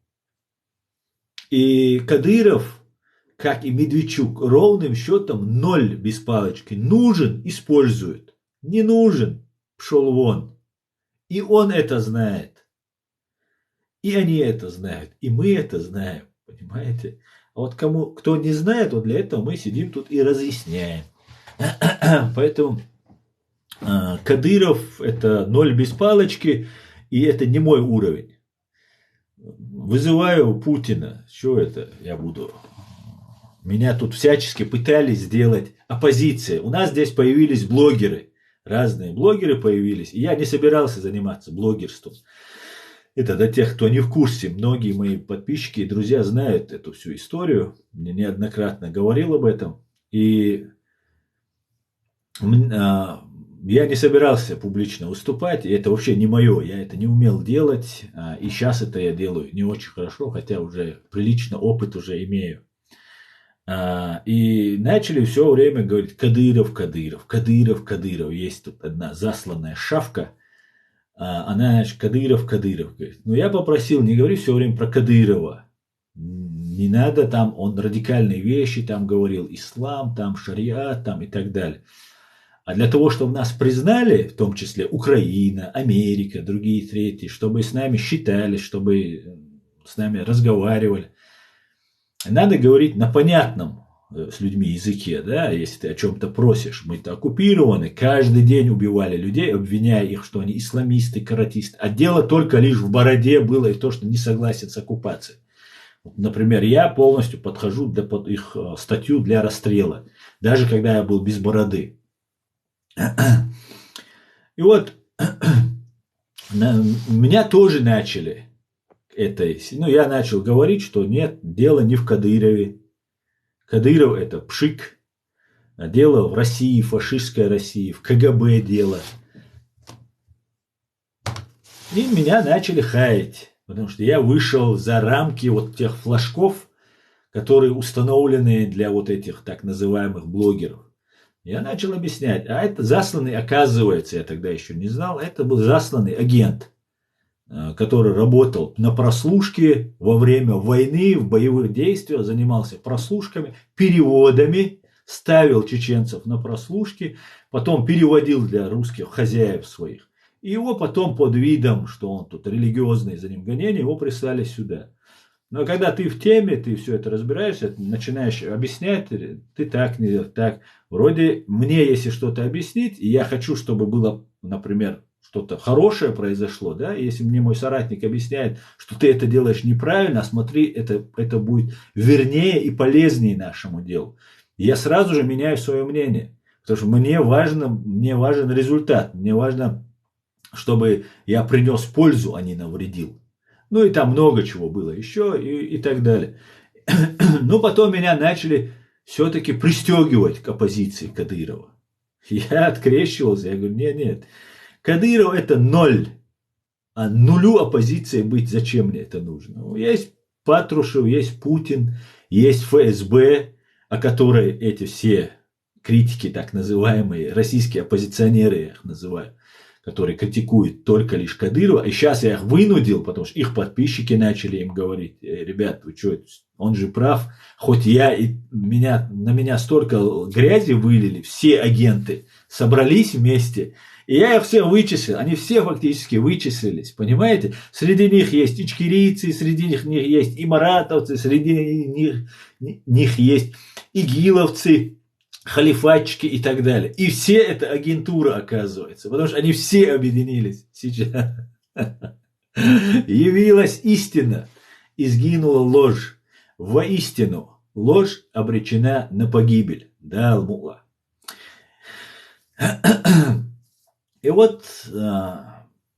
И Кадыров, как и Медведчук, ровным счетом ноль без палочки. Нужен — использует. Не нужен — пшел вон. И он это знает. И они это знают. И мы это знаем. Понимаете? А вот кто не знает, вот для этого мы сидим тут и разъясняем. Поэтому Кадыров это ноль без палочки. И это не мой уровень. Вызываю Путина. Что это я буду? Меня тут всячески пытались сделать оппозиция. У нас здесь появились блогеры. Разные блогеры появились. И я не собирался заниматься блогерством. Это для тех, кто не в курсе. Многие мои подписчики и друзья знают эту всю историю. Мне неоднократно говорил об этом. И я не собирался публично выступать. И это вообще не мое. Я это не умел делать. И сейчас это я делаю не очень хорошо. Хотя уже прилично опыт уже имею. И начали все время говорить: Кадыров, Кадыров, Кадыров, Кадыров. Есть тут одна засланная шавка. Она, значит, Кадыров, Кадыров говорит. Но я попросил, не говори все время про Кадырова. Не не надо там, он радикальные вещи там говорил, ислам, там шариат, там и так далее. А для того, чтобы нас признали, в том числе Украина, Америка, другие третьи, чтобы с нами считались, чтобы с нами разговаривали, надо говорить на понятном с людьми языке, да, если ты о чем-то просишь. Мы-то оккупированы, каждый день убивали людей, обвиняя их, что они исламисты, каратисты. А дело только лишь в бороде было и то, что не согласен с оккупацией. Например, я полностью подхожу под их статью для расстрела, даже когда я был без бороды. И вот меня тоже начали я начал говорить, что нет, дело не в Кадырове. Кадыров это пшик, а дело в России, фашистской России, в КГБ дело. И меня начали хаять, потому что я вышел за рамки вот тех флажков, которые установлены для вот этих так называемых блогеров. Я начал объяснять, а это засланный, оказывается, я тогда еще не знал, это был засланный агент, который работал на прослушке во время войны, в боевых действиях, занимался прослушками, переводами, ставил чеченцев на прослушки, потом переводил для русских хозяев своих. И его потом под видом, что он тут религиозный, за ним гонения, его прислали сюда. Но когда ты в теме, ты все это разбираешься, начинаешь объяснять, ты так, не так. Вроде мне, если что-то объяснить, и я хочу, чтобы было, например, что-то хорошее произошло, да, если мне мой соратник объясняет, что ты это делаешь неправильно, смотри, это будет вернее и полезнее нашему делу. И я сразу же меняю свое мнение, потому что мне важен результат, мне важно, чтобы я принес пользу, а не навредил. Ну и там много чего было еще и так далее. Но потом меня начали все-таки пристегивать к оппозиции Кадырова. Я открещивался, я говорю, нет. Кадыров это ноль. А нулю оппозиции быть, зачем мне это нужно? Есть Патрушев, есть Путин, есть ФСБ, о которой эти все критики, так называемые, российские оппозиционеры, я их называю, которые критикуют только лишь Кадырова. И сейчас я их вынудил, потому что их подписчики начали им говорить, ребят, вы что, он же прав, хоть на меня столько грязи вылили, все агенты собрались вместе, и я их все вычислил, они все фактически вычислились, понимаете? Среди них есть ичкерийцы, среди них есть и маратовцы, среди них есть игиловцы, халифатчики и так далее. И все это агентура, оказывается, потому что они все объединились сейчас. Явилась истина, и сгинула ложь. Воистину, ложь обречена на погибель. Да, Алмула. И вот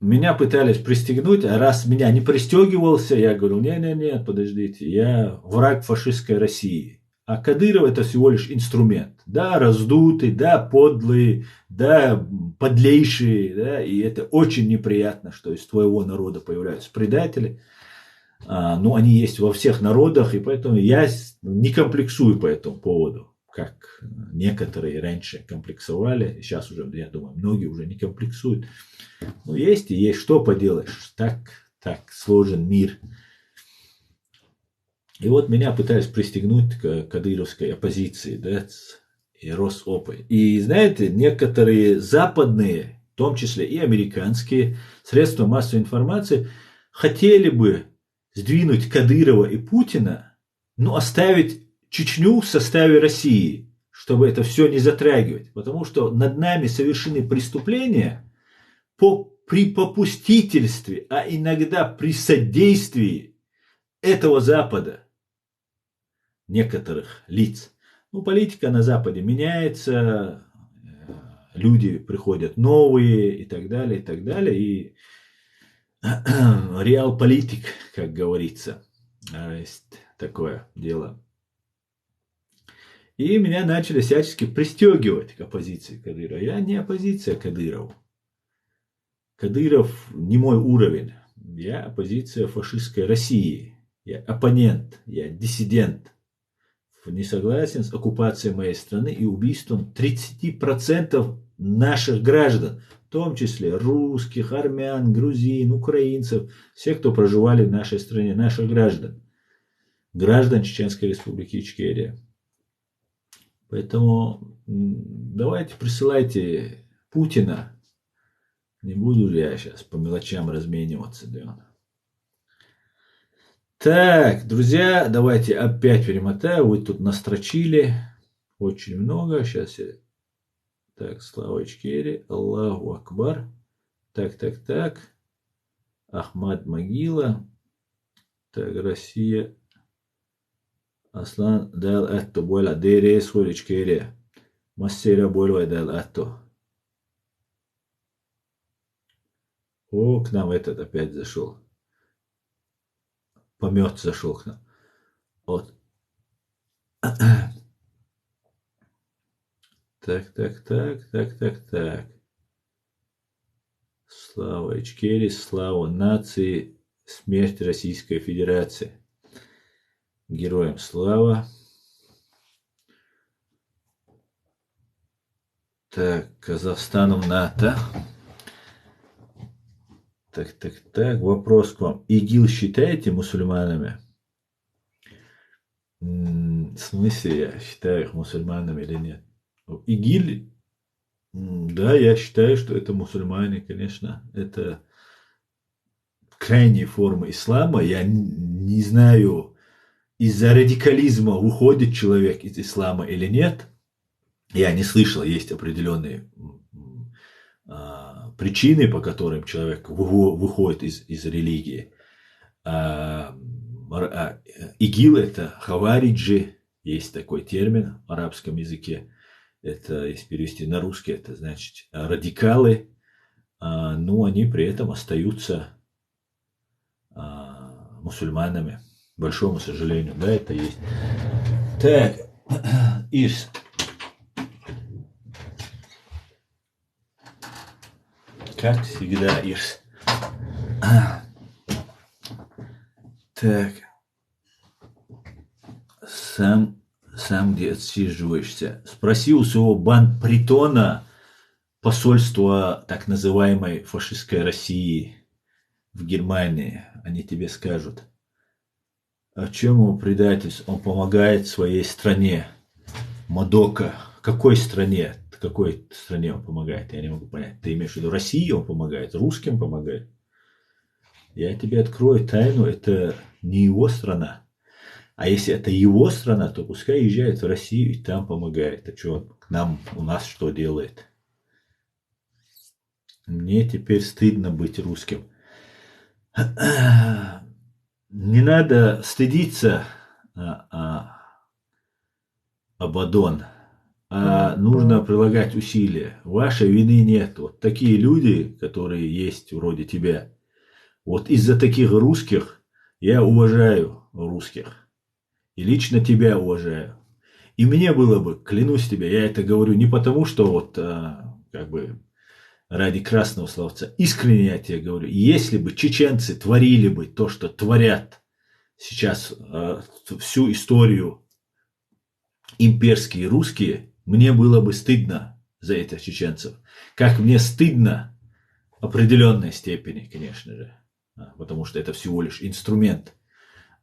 меня пытались пристегнуть, а раз меня не пристегивался, я говорю, нет, подождите, я враг фашистской России. А Кадыров это всего лишь инструмент. Да, раздутый, да, подлый, да, подлейший, да, и это очень неприятно, что из твоего народа появляются предатели. Но они есть во всех народах, и поэтому я не комплексую по этому поводу, как некоторые раньше комплексовали. Сейчас уже, я думаю, многие уже не комплексуют. Ну, есть и есть, что поделаешь. Так сложен мир. И вот меня пытались пристегнуть к кадыровской оппозиции, да, и Росопы. И знаете, некоторые западные, в том числе и американские средства массовой информации, хотели бы сдвинуть Кадырова и Путина, но оставить Чечню в составе России, чтобы это все не затрагивать. Потому что над нами совершены преступления при попустительстве, а иногда при содействии этого Запада, некоторых лиц. Ну, политика на Западе меняется, люди приходят новые и так далее, и так далее. И реал-политик, как говорится, есть такое дело. И меня начали всячески пристегивать к оппозиции Кадырова. Я не оппозиция Кадырову. Кадыров не мой уровень. Я оппозиция фашистской России. Я оппонент, я диссидент. Не согласен с оккупацией моей страны и убийством 30% наших граждан, в том числе русских, армян, грузин, украинцев, всех, кто проживали в нашей стране, наших граждан. граждан Чеченской Республики Ичкерия. Поэтому давайте присылайте Путина. Не буду я сейчас по мелочам размениваться, да. Так, друзья, давайте опять перемотаю. Вы тут настрочили очень много. Сейчас я... Так, слава Ичкерии, Аллаху Акбар. Так. Ахмад Могила. Так, Россия. Аслан дал это бойла. Дерес хуй Ичкерия. Мастера бойла дал это. О, к нам этот опять зашел. Помет зашел к нам. Вот. Так. Слава Ичкерии, слава нации, смерть Российской Федерации. Героям слава. Так, Казахстану НАТО. Так. Вопрос к вам. ИГИЛ считаете мусульманами? В смысле, я считаю их мусульманами или нет? ИГИЛ, да, я считаю, что это мусульмане, конечно. Это крайние формы ислама. Я не знаю, из-за радикализма уходит человек из ислама или нет. Я не слышал, есть определенные причины, по которым человек выходит из религии. ИГИЛ – это хавариджи, есть такой термин в арабском языке. Это, если перевести на русский, это значит радикалы, но они при этом остаются мусульманами. К большому сожалению, да, это есть. Так, Ирс. Как всегда, Ирс. Так. Сам где отсиживаешься. Спроси у своего банпритона посольства так называемой фашистской России в Германии. Они тебе скажут. А в чем его предательство? Он помогает своей стране. Мадока. Какой стране? Какой стране он помогает? Я не могу понять. Ты имеешь в виду России он помогает? Русским помогает? Я тебе открою тайну. Это не его страна. А если это его страна, то пускай езжает в Россию и там помогает. А что он у нас что делает? Мне теперь стыдно быть русским. Не надо стыдиться, Абадон, а нужно прилагать усилия. Вашей вины нет. Вот такие люди, которые есть вроде тебя, вот из-за таких русских я уважаю русских. И лично тебя уважаю. И мне было бы, клянусь тебе, я это говорю не потому, что вот как бы ради красного словца. Искренне я тебе говорю, если бы чеченцы творили бы то, что творят сейчас всю историю имперские русские, мне было бы стыдно за этих чеченцев. Как мне стыдно в определенной степени, конечно же, потому что это всего лишь инструмент.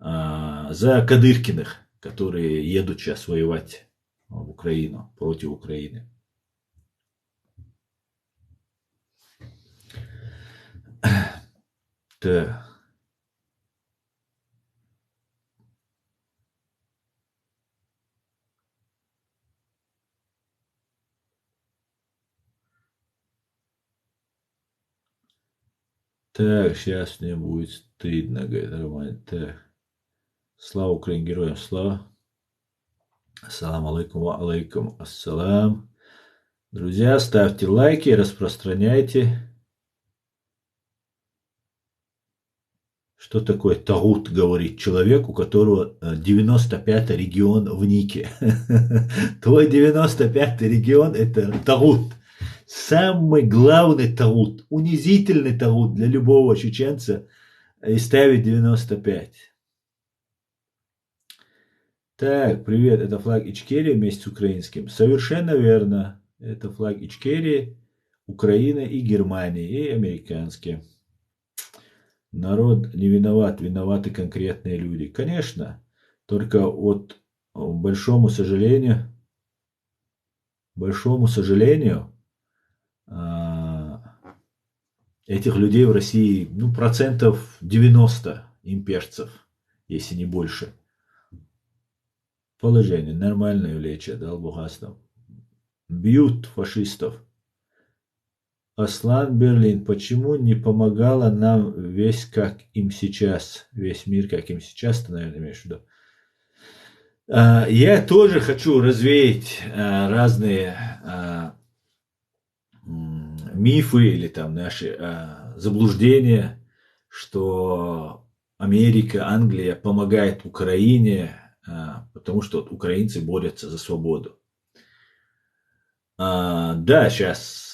За Кадыркиных, которые едут сейчас воевать в Украину, против Украины. Да. Так, сейчас мне будет стыдно, говорит Роман. Так. Слава Украине, героям слава. Ассаламу алейкум, ва алейкум ассалам. Друзья, ставьте лайки, распространяйте. Что такое тагут, говорит человек, у которого 95-й регион в нике. Твой 95-й регион – это тагут. Самый главный тагут, унизительный тагут для любого чеченца и ставить 95. Так, привет, это флаг Ичкерии вместе с украинским. Совершенно верно. Это флаг Ичкерии, Украины и Германии, и американские. Народ не виноват, виноваты конкретные люди. Конечно, Только вот, большому сожалению, а, этих людей в России, ну, процентов 90 имперцев, если не больше. Положение нормальное влечет, дал Богастов. Бьют фашистов. Аслан Берлин, почему не помогала нам весь как им сейчас? Весь мир как им сейчас, ты, наверное, имеешь в виду? Я тоже хочу развеять разные мифы или там наши заблуждения, что Америка, Англия помогает Украине, потому что вот украинцы борются за свободу. Да, сейчас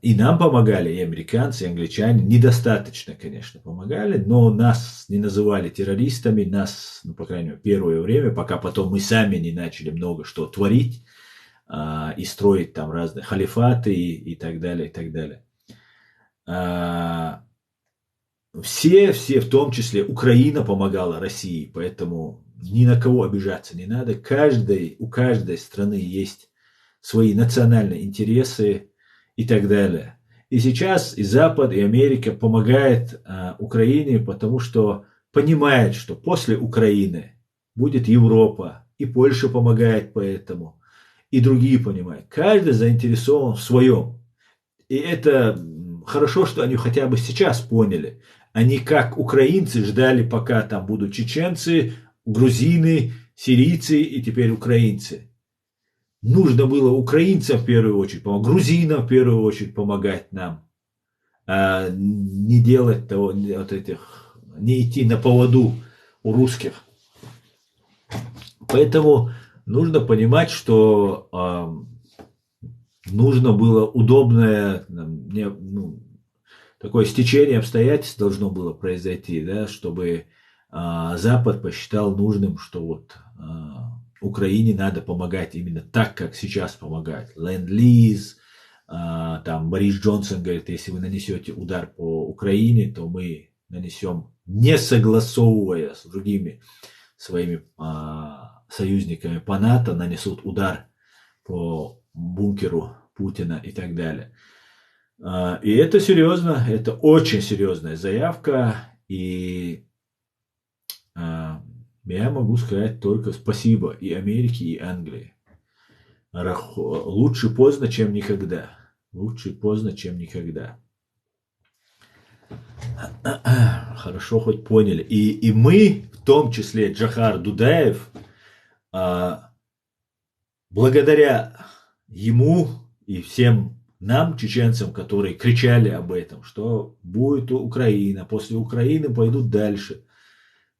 и нам помогали, и американцы, и англичане. Недостаточно, конечно, помогали, но нас не называли террористами, нас, ну, по крайней мере, первое время, пока потом мы сами не начали много что творить и строить там разные халифаты и так далее, и так далее. Все, в том числе Украина помогала России, поэтому ни на кого обижаться не надо. У каждой страны есть свои национальные интересы и так далее. И сейчас и Запад, и Америка помогает Украине, потому что понимает, что после Украины будет Европа, и Польша помогает поэтому, и другие понимают. Каждый заинтересован в своем. И это хорошо, что они хотя бы сейчас поняли. Они, как украинцы, ждали, пока там будут чеченцы, грузины, сирийцы и теперь украинцы. Нужно было украинцам в первую очередь помогать, грузинам в первую очередь помогать нам. Не делать того, не идти на поводу у русских. Поэтому нужно понимать, что нужно было удобное, такое стечение обстоятельств должно было произойти, да, чтобы Запад посчитал нужным, что вот Украине надо помогать именно так, как сейчас помогают. Ленд-лиз, там Борис Джонсон говорит, если вы нанесете удар по Украине, то мы нанесем, не согласовывая с другими своими союзниками по НАТО, нанесут удар по бункеру Путина и так далее. И это серьезно, это очень серьезная заявка, и я могу сказать только спасибо и Америке, и Англии. Лучше поздно, чем никогда. Лучше поздно, чем никогда. Хорошо, хоть поняли. И мы, в том числе Джохар Дудаев, благодаря ему и всем нам, чеченцам, которые кричали об этом, что будет Украина, после Украины пойдут дальше,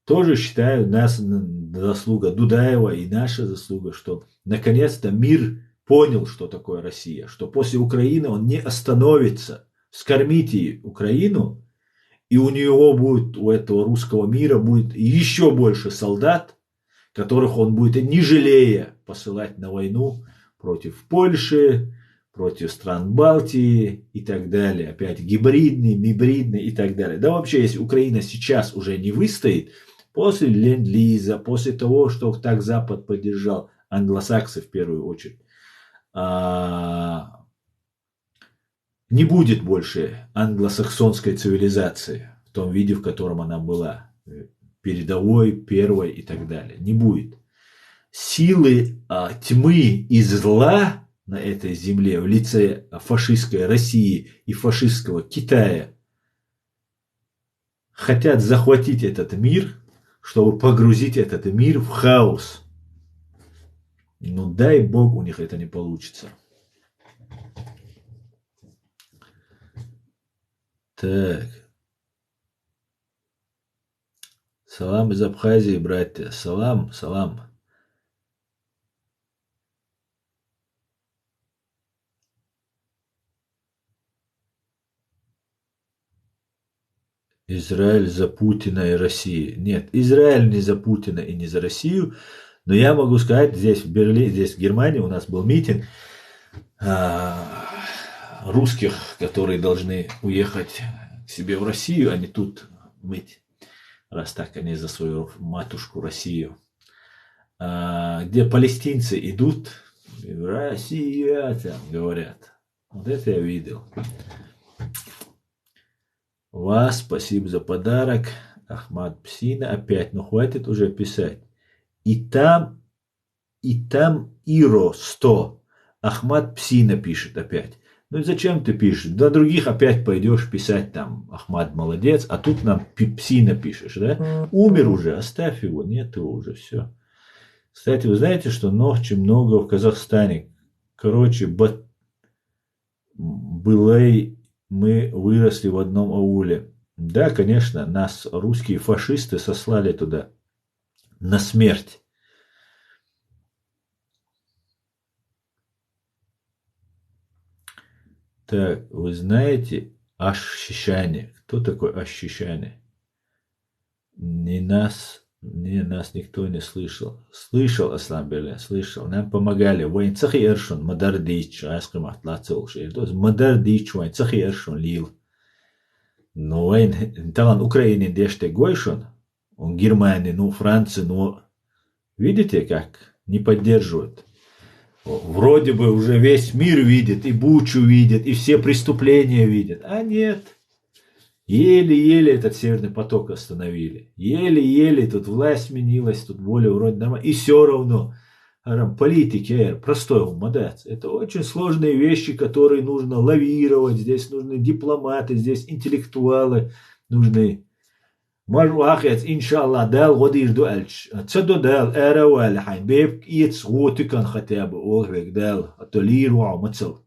тоже считаю, нас заслуга Дудаева и наша заслуга, что наконец-то мир понял, что такое Россия, что после Украины он не остановится. Скормите Украину, и у него будет, у этого русского мира будет еще больше солдат, которых он будет, не жалея, посылать на войну против Польши, против стран Балтии и так далее. Опять гибридный, мибридный и так далее. Да вообще, если Украина сейчас уже не выстоит, после ленд-лиза, после того, что так Запад поддержал, англосаксы в первую очередь, не будет больше англосаксонской цивилизации в том виде, в котором она была. Передовой, первой и так далее. Не будет. Силы тьмы и зла на этой земле в лице фашистской России и фашистского Китая хотят захватить этот мир, чтобы погрузить этот мир в хаос. Ну дай Бог, у них это не получится. Так. Салам из Абхазии, братья. Салам, салам. Израиль за Путина и Россию. Нет, Израиль не за Путина и не за Россию. Но я могу сказать, здесь в Берлине, здесь в Германии у нас был митинг русских, которые должны уехать к себе в Россию, а не тут быть, раз так они за свою матушку Россию. где палестинцы идут, Россия, там говорят. Вот это я видел. Вас, спасибо за подарок. Ахмад Псина опять, ну хватит уже писать. И там Иро 100. Ахмад Псина пишет опять. Ну и зачем ты пишешь? До других опять пойдешь писать там, Ахмад молодец, а тут нам Псина пишешь, да? Умер уже, оставь его, нет его уже, все. Кстати, вы знаете, что ногчи много в Казахстане? Короче, Былай мы выросли в одном ауле. Да, конечно, нас русские фашисты сослали туда на смерть. Так, вы знаете Аш-Шишани? Кто такой Аш-Шишани? Не нас никто не слышал. Слышал, Аслан Берлин, слышал. Нам помогали. Вайн цахи эршун, мадар дич, айским атлацил шеир. То есть мадар дич, вайн цахи эршун лил. Но вайн, талан Украине деште гойшун, он Германии, ну Франции, ну видите, как не поддерживают. Вроде бы уже весь мир видит, и Бучу видит, и все преступления видят. А нет. Еле-еле этот Северный поток остановили. Еле-еле тут власть сменилась, тут более вроде нормально. И все равно политики, простой умадец. Это очень сложные вещи, которые нужно лавировать. Здесь нужны дипломаты, здесь интеллектуалы нужны. Марвахец, иншаллах, дал годир дуэльч. Цедо дал, эраваль, хайн, беб, иец, готикан хотя бы, олвек дал, а то лиру, а мацел.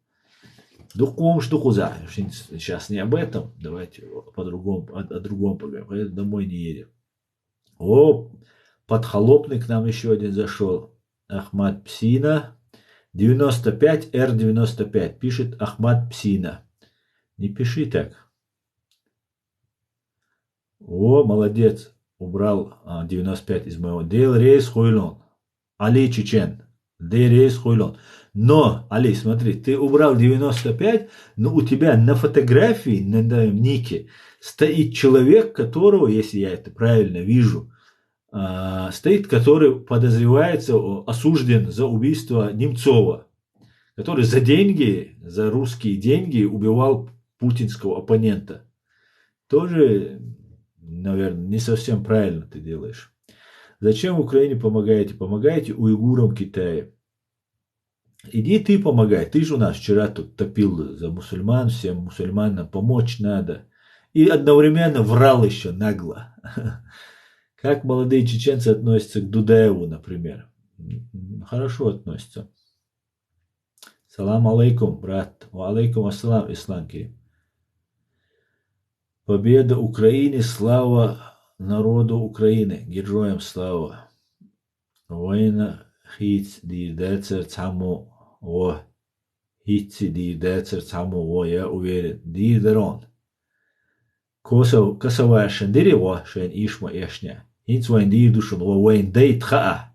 Духом что куза. Сейчас не об этом. Давайте по-другому, о другом поговорим. Поэтому домой не едем. О, подхолопный к нам еще один зашел. Ахмад Псина. 95 R95. Пишет Ахмад Псина. Не пиши так. О, молодец. Убрал 95 из моего. Дел рейс хуйлон. Али Чечен. Дел рейс хуйлон. Но, Али, смотри, ты убрал 95, но у тебя на фотографии, на нике, стоит человек, которого, если я это правильно вижу, стоит, который подозревается, осужден за убийство Немцова, который за деньги, за русские деньги убивал путинского оппонента. Тоже, наверное, не совсем правильно ты делаешь. Зачем Украине помогаете? Помогаете уйгурам Китая. Иди ты помогай. Ты же у нас вчера тут топил за мусульман, всем мусульманам помочь надо. И одновременно врал еще нагло. Как молодые чеченцы относятся к Дудаеву, например? Хорошо относятся. Салам алейкум, брат. Ва алейкум ассалам, исламки. Победа Украины, слава народу Украины. Героям слава. Война хит дирдецер цаму о хит дирдецер цаму о, я уверен. Дирдерон. Косовая шендири о шен ишма ешня. Хинц вайн дирдушун о вайн дейт хаа.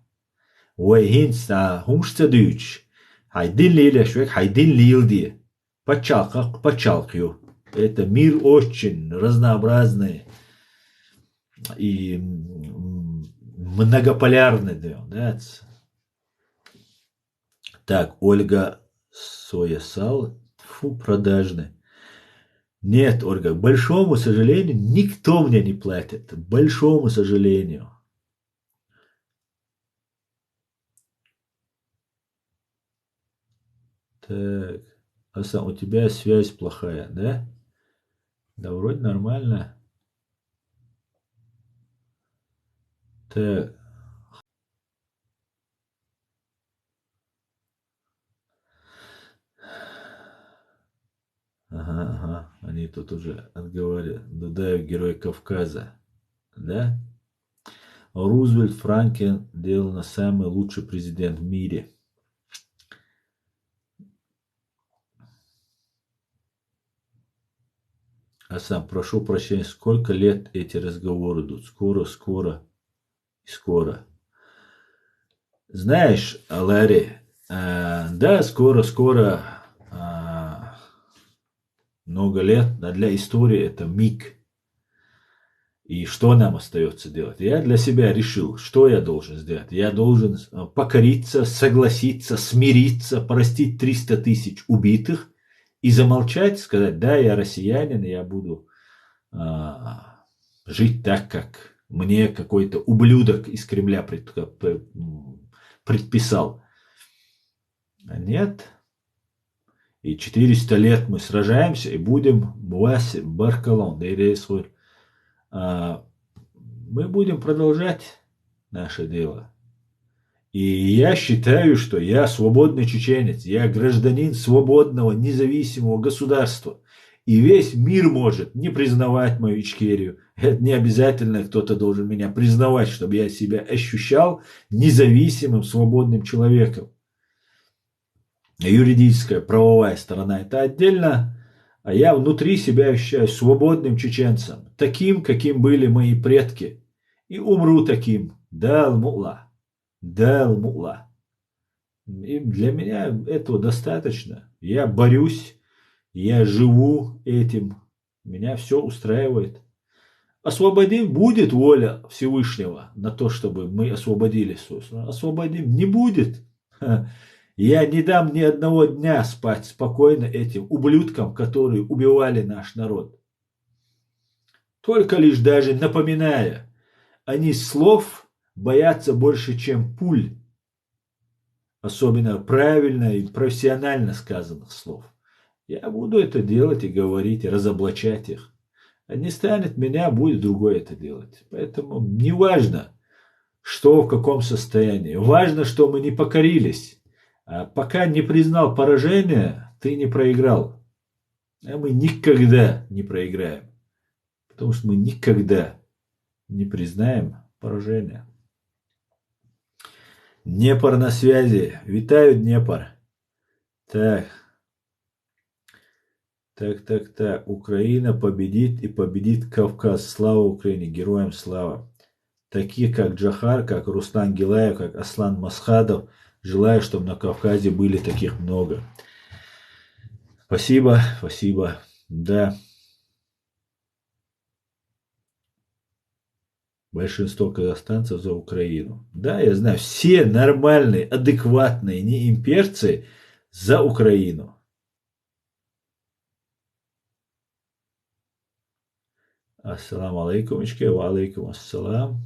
Вай хинц хумшца дюч. Хайдин лиле швек, хайдин лилди. Почалкаю. Это мир очень разнообразный и многополярный. Да? Так, Ольга Соясал, фу, продажный. Нет, Ольга, к большому сожалению, никто мне не платит. К большому сожалению. Так, Асан, у тебя связь плохая, да? Да, вроде нормально. Так. Ага, они тут уже отговаривают. Дудаев герой Кавказа. Да? Рузвельт Франклин делал самый лучший президент в мире. А сам, прошу прощения, сколько лет эти разговоры идут? Скоро. Знаешь, Ларри, да, скоро, много лет, а для истории это миг. И что нам остается делать? Я для себя решил, что я должен сделать. Я должен покориться, согласиться, смириться, простить 300 тысяч убитых и замолчать, сказать, да, я россиянин, я буду жить так, как мне какой-то ублюдок из Кремля предписал. А нет. И 400 лет мы сражаемся и будем баркалон. Мы будем продолжать наше дело. И я считаю, что я свободный чеченец, я гражданин свободного, независимого государства. И весь мир может не признавать мою Ичкерию. Это не обязательно кто-то должен меня признавать, чтобы я себя ощущал независимым, свободным человеком. Юридическая, правовая сторона – это отдельно. А я внутри себя ощущаю свободным чеченцем, таким, каким были мои предки. И умру таким. Дал-мула. Дал-мула. И для меня этого достаточно. Я борюсь, я живу этим. Меня все устраивает. Освободим, будет воля Всевышнего на то, чтобы мы освободились. Освободим, не будет. Я не дам ни одного дня спать спокойно этим ублюдкам, которые убивали наш народ. Только лишь даже напоминая, они слов боятся больше, чем пуль. Особенно правильно и профессионально сказанных слов. Я буду это делать и говорить, и разоблачать их. А не станет меня, будет другой это делать. Поэтому не важно, что в каком состоянии. Важно, что мы не покорились. А пока не признал поражение, ты не проиграл. А мы никогда не проиграем. Потому что мы никогда не признаем поражение. Днепр на связи. Витаю, Днепр. Так. Украина победит и победит Кавказ. Слава Украине, героям слава. Такие, как Джахар, как Руслан Гилаев, как Аслан Масхадов. Желаю, чтобы на Кавказе были таких много. Спасибо, спасибо. Да. Большинство казахстанцев за Украину. Да, я знаю, все нормальные, адекватные, не имперцы за Украину. Ассаламу алейкум, ва алейкум ассалам.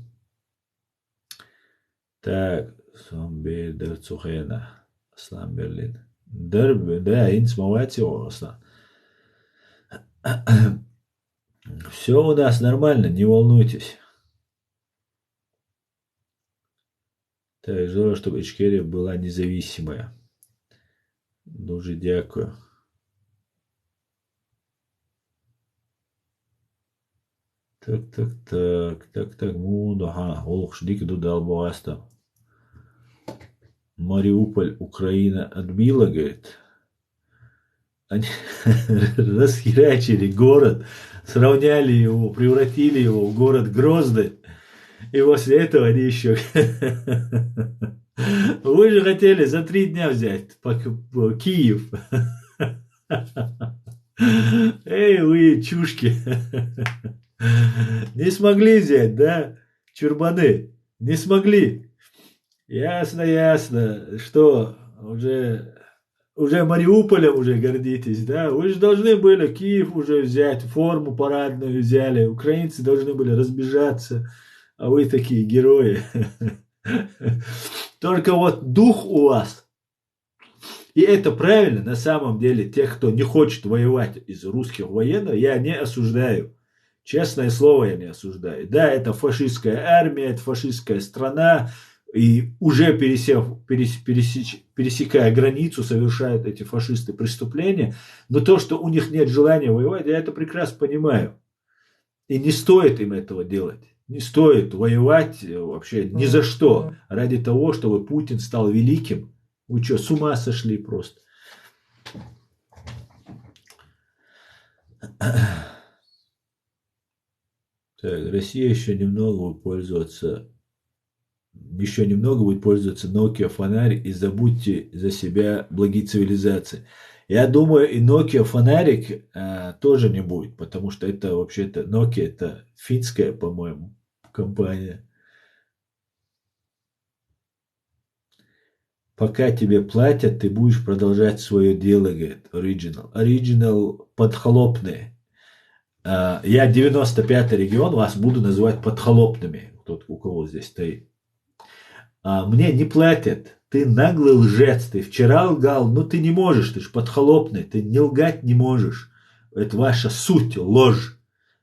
Так, Сомбедер Цухена, Аслан Берлин. Да, инсмовать его, Аслан. Все у нас нормально, не волнуйтесь. Так, здорово, чтобы Ичкерия была независимая. Дуже дякую. Так, ага, Олухшдик Дудал Буаста. Мариуполь, Украина отбила, говорит. Они расхерачили город, сравняли его, превратили его в город Грозный. И после этого они еще... Вы же хотели за 3 дня взять Киев. Эй, вы, чушки. Не смогли взять, да? Чурбаны. Не смогли. Ясно. Что, уже Мариуполем уже гордитесь, да? Вы же должны были Киев уже взять, форму парадную взяли. Украинцы должны были разбежаться. А вы такие герои. Только вот дух у вас. И это правильно, на самом деле, тех, кто не хочет воевать из русских военных, я не осуждаю. Честное слово, я не осуждаю. Да, это фашистская армия, это фашистская страна, и уже пересекая границу, совершают эти фашисты преступления. Но то, что у них нет желания воевать, я это прекрасно понимаю. И не стоит им этого делать. Не стоит воевать вообще ни за что. Ради того, чтобы Путин стал великим. Вы что, с ума сошли просто? Так, Россия еще немного будет пользоваться еще немного будет пользоваться Nokia фонарик и забудьте за себя благие цивилизации. Я думаю, и Nokia фонарик тоже не будет, потому что это вообще-то Nokia это финская, по-моему, компания. Пока тебе платят, ты будешь продолжать свое дело, говорит Original. Original подхлопные. Я 95-й регион, вас буду называть подхлопными. Тот, у кого здесь стоит. Мне не платят. Ты наглый лжец. Ты вчера лгал, но ты не можешь. Ты ж подхлопный. Ты не лгать не можешь. Это ваша суть, ложь.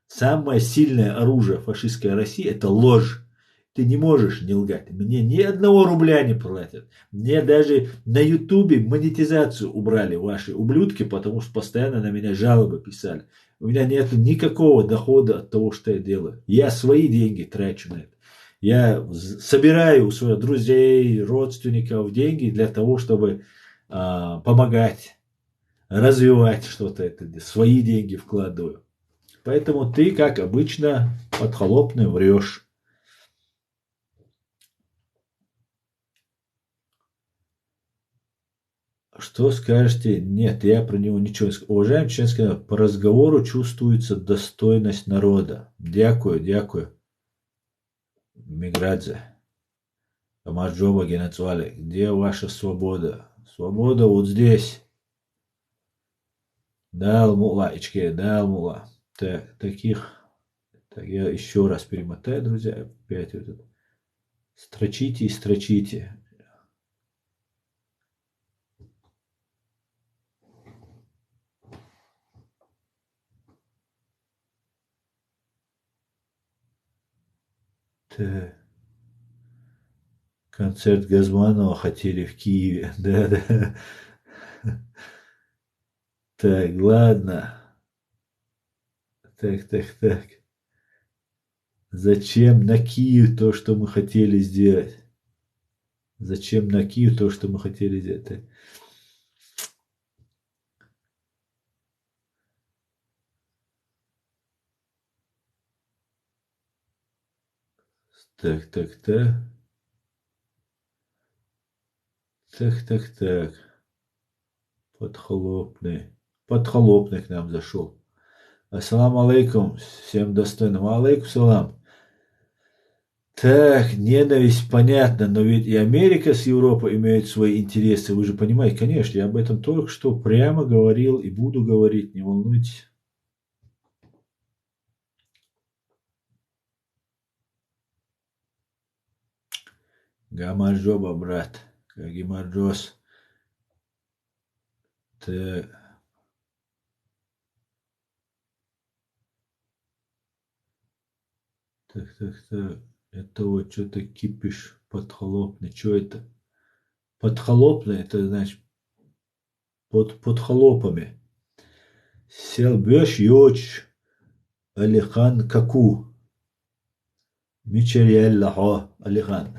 Самое сильное оружие фашистской России – это ложь. Ты не можешь не лгать. Мне ни одного рубля не платят. Мне даже на Ютубе монетизацию убрали ваши ублюдки, потому что постоянно на меня жалобы писали. У меня нет никакого дохода от того, что я делаю. Я свои деньги трачу на это. Я собираю у своих друзей, родственников деньги для того, чтобы помогать, развивать что-то. Это свои деньги вкладываю. Поэтому ты, как обычно, подхлопный врешь. Что скажете? Нет, я про него ничего не скажу. Уважаемый член, по разговору чувствуется достойность народа. Дякую, дякую. Миградзе. Амарджоба Генацвали. Где ваша свобода? Свобода вот здесь. Дал мула, ичке, дал мула. Так, таких. Так, я еще раз перемотаю, друзья. Опять вот это. Строчите и строчите. Так. Концерт Газманова хотели в Киеве. Да, да. Так, ладно. Так, так, так. Зачем на Киев то, что мы хотели сделать? Зачем на Киев то, что мы хотели сделать? Так, так, так. Так, так, так. Подхлопный. Подхлопный к нам зашел. Ассаламу алейкум. Всем достойным. Алейкум салам. Так, ненависть, понятно, но ведь и Америка с Европой имеют свои интересы, вы же понимаете, конечно, я об этом только что прямо говорил и буду говорить, не волнуйтесь. Гамарджоба, брат, Гагимарджос. Так, так, так, так. Это вот что-то кипиш подхлопный. Что это? Подхлопный, это значит под холопами. Селбеш йоч Алихан Каку. Мичерьяль лахо Алихан.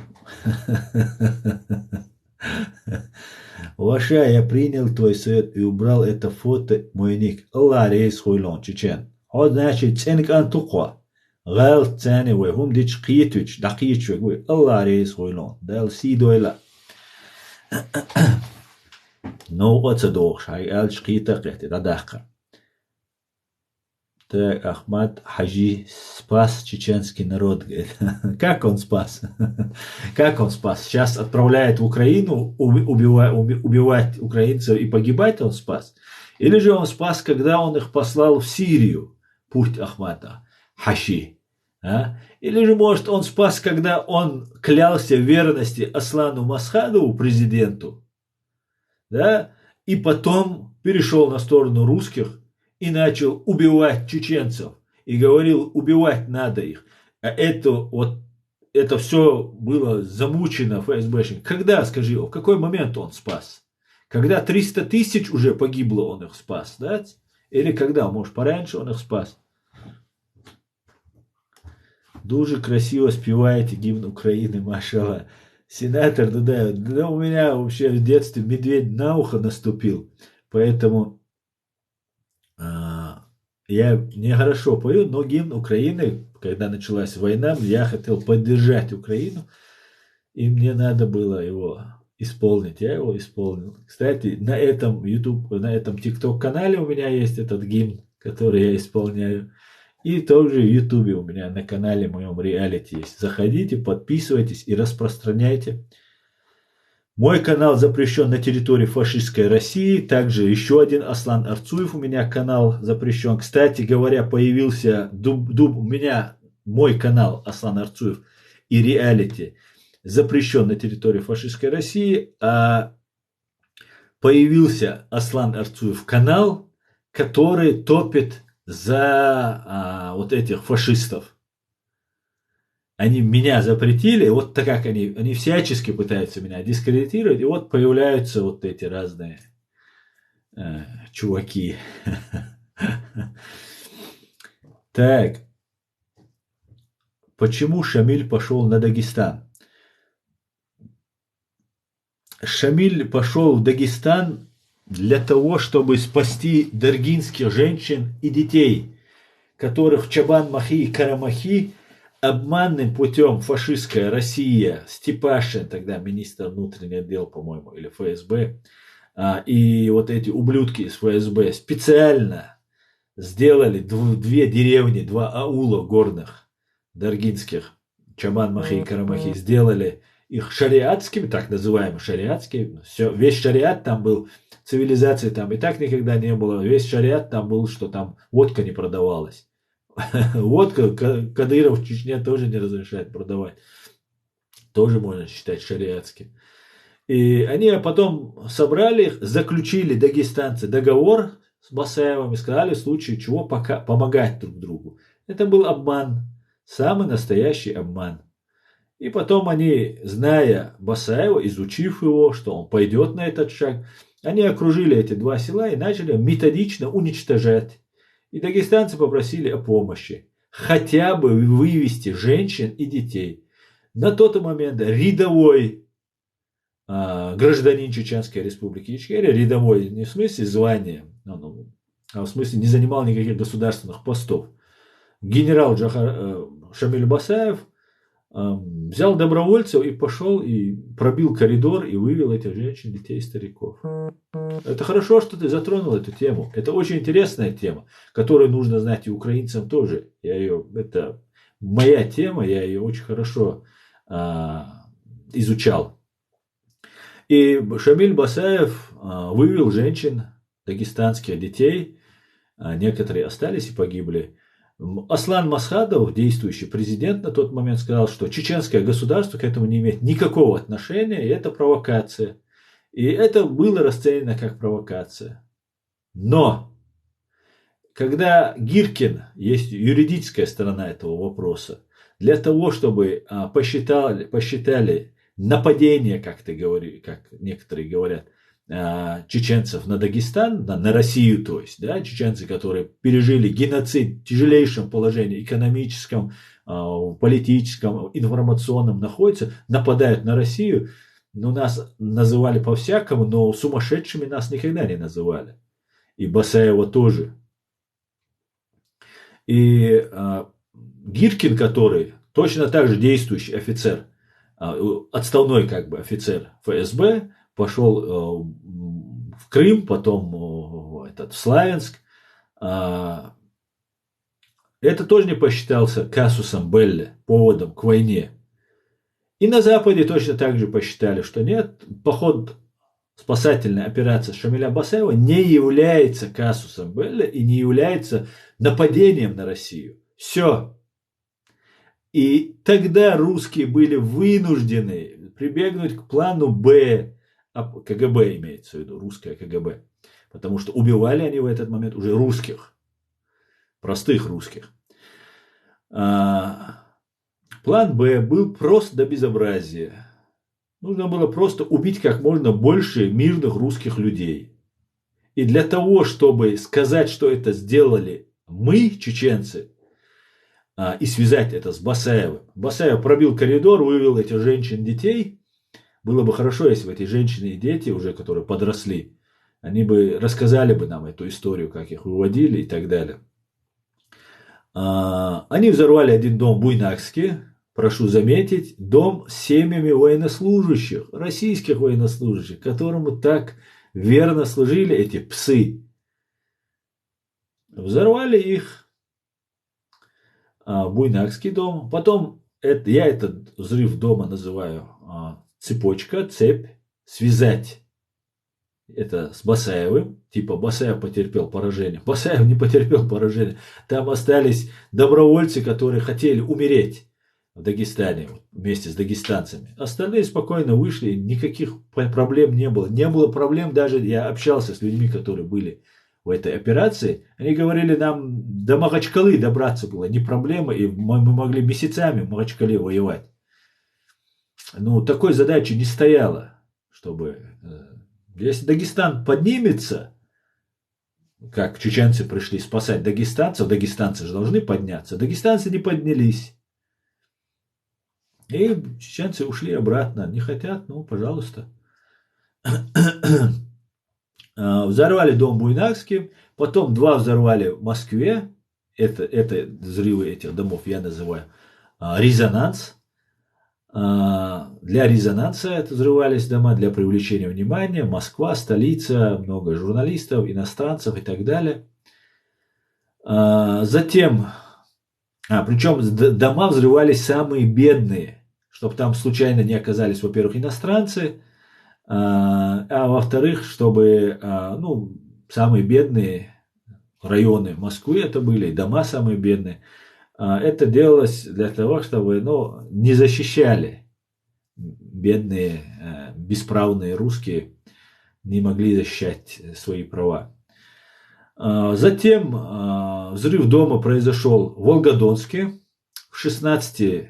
Ваша, я принял твой совет и убрал это фото, мой ник. Аллах рейс хуйлон, чечен. Вот значит, ценник антуква. غلط ثاني وهم ديش قيتوش دقيتش ويقول الله ريس خويلون دال سيدو إلا نو أتصدوخ هاي آل شقيتا قيتي داداقا Так, Ахмад Хаджи спас чеченский народ. Как он спас? Как он спас? Сейчас отправляет в Украину убивать украинцев и погибать он спас? Или же он спас, когда он их послал в Сирию, путь Ахмада Хаши? А? Или же, может, он спас, когда он клялся в верности Аслану Масхадову, президенту, да, и потом перешел на сторону русских и начал убивать чеченцев. И говорил, убивать надо их. А это все было замучено ФСБшниками. Когда, скажи, в какой момент он спас? Когда 300 тысяч уже погибло, он их спас, да? Или когда? Может, пораньше он их спас? Дуже красиво спеваете гимн Украины, машалла. Сенатор, да, у меня вообще в детстве медведь на ухо наступил. Поэтому я нехорошо пою, но гимн Украины, когда началась война, я хотел поддержать Украину. и мне надо было его исполнить. Я его исполнил. Кстати, на этом YouTube, на этом TikTok канале у меня есть этот гимн, который я исполняю. И также в YouTube у меня на канале моем реалити есть. Заходите, подписывайтесь и распространяйте. Мой канал запрещен на территории фашистской России. Также еще один Аслан Арцуев у меня канал запрещен. Кстати говоря, появился у меня мой канал Аслан Арцуев и реалити запрещен на территории фашистской России. А появился Аслан Арцуев канал, который топит за вот этих фашистов. Они меня запретили, вот так как они всячески пытаются меня дискредитировать, и вот появляются вот эти разные чуваки. Так, почему Шамиль пошел на Дагестан? Шамиль пошел в Дагестан для того, чтобы спасти даргинских женщин и детей, которых в Чабан-Махи и Карамахи обманным путем фашистская Россия, Степашин, тогда министр внутренних дел, по-моему, или ФСБ, и вот эти ублюдки из ФСБ специально сделали две деревни, два аула горных, даргинских, Чабан-Махи и Карамахи, сделали их шариатскими, так называемыми шариатскими. Все, весь шариат там был, цивилизации там и так никогда не было. Весь шариат там был, что там водка не продавалась. Водка Кадыров в Чечне тоже не разрешает продавать. Тоже можно считать шариатским. И они потом собрали их, заключили дагестанцы договор с Басаевым и сказали в случае чего помогать друг другу. Это был обман. Самый настоящий обман. И потом они, зная Басаева, изучив его, что он пойдет на этот шаг, они окружили эти два села и начали методично уничтожать. И дагестанцы попросили о помощи. Хотя бы вывести женщин и детей. На тот момент рядовой гражданин Чеченской Республики Ичкерия, рядовой не в смысле звания, а в смысле не занимал никаких государственных постов. Генерал Шамиль Басаев взял добровольцев и пошел и пробил коридор и вывел этих женщин, детей и стариков. Это хорошо, что ты затронул эту тему. Это очень интересная тема, которую нужно знать и украинцам тоже. Это моя тема, я ее очень хорошо изучал. И Шамиль Басаев вывел женщин, дагестанских детей. Некоторые остались и погибли. Аслан Масхадов, действующий президент на тот момент, сказал, что чеченское государство к этому не имеет никакого отношения, и это провокация. И это было расценено как провокация. Но, когда Гиркин, есть юридическая сторона этого вопроса, для того, чтобы посчитали нападение, как некоторые говорят, чеченцев на Дагестан, на Россию, то есть, да, чеченцы, которые пережили геноцид в тяжелейшем положении, экономическом, политическом, информационном находятся, нападают на Россию. Ну, нас называли по-всякому, но сумасшедшими нас никогда не называли. И Басаева тоже. И Гиркин, который точно так же действующий офицер, отставной как бы офицер ФСБ, пошел в Крым, потом в Славянск. Это тоже не посчитался казусом белли, поводом к войне. И на Западе точно так же посчитали, что нет, поход, спасательная операция Шамиля Басаева не является казусом белли и не является нападением на Россию. Все. И тогда русские были вынуждены прибегнуть к плану Б, КГБ имеется в виду, русское КГБ. Потому что убивали они в этот момент уже русских, простых русских. План Б был просто до безобразия. Нужно было просто убить как можно больше мирных русских людей. И для того, чтобы сказать, что это сделали мы, чеченцы, и связать это с Басаевым. Басаев пробил коридор, вывел этих женщин, детей. Было бы хорошо, если бы эти женщины и дети, уже которые подросли, они бы рассказали бы нам эту историю, как их выводили и так далее. Они взорвали один дом в Буйнакске, прошу заметить, дом с семьями военнослужащих, российских военнослужащих, которому так верно служили эти псы. Взорвали их, Буйнакский дом. Потом я этот взрыв дома называю цепочка, цепь, связать это с Басаевым. Типа Басаев потерпел поражение. Басаев не потерпел поражение. Там остались добровольцы, которые хотели умереть в Дагестане вместе с дагестанцами. Остальные спокойно вышли, никаких проблем не было. Не было проблем даже, я общался с людьми, которые были в этой операции. Они говорили, нам до Махачкалы добраться было не проблема, и мы могли месяцами в Махачкале воевать. Ну, такой задачи не стояло, чтобы... Если Дагестан поднимется, как чеченцы пришли спасать дагестанцев, дагестанцы же должны подняться, дагестанцы не поднялись. И чеченцы ушли обратно. Не хотят, ну, пожалуйста. Взорвали дом Буйнакский, потом 2 взорвали в Москве. Это взрывы этих домов я называю резонанс. Для резонанса это взрывались дома, для привлечения внимания. Москва, столица, много журналистов, иностранцев и так далее. Затем, причем дома взрывались самые бедные, чтобы там случайно не оказались, во-первых, иностранцы, во-вторых, чтобы, самые бедные районы Москвы это были, дома самые бедные. Это делалось для того, чтобы, не защищали бедные, бесправные русские, не могли защищать свои права. Затем взрыв дома произошел в Волгодонске, в 16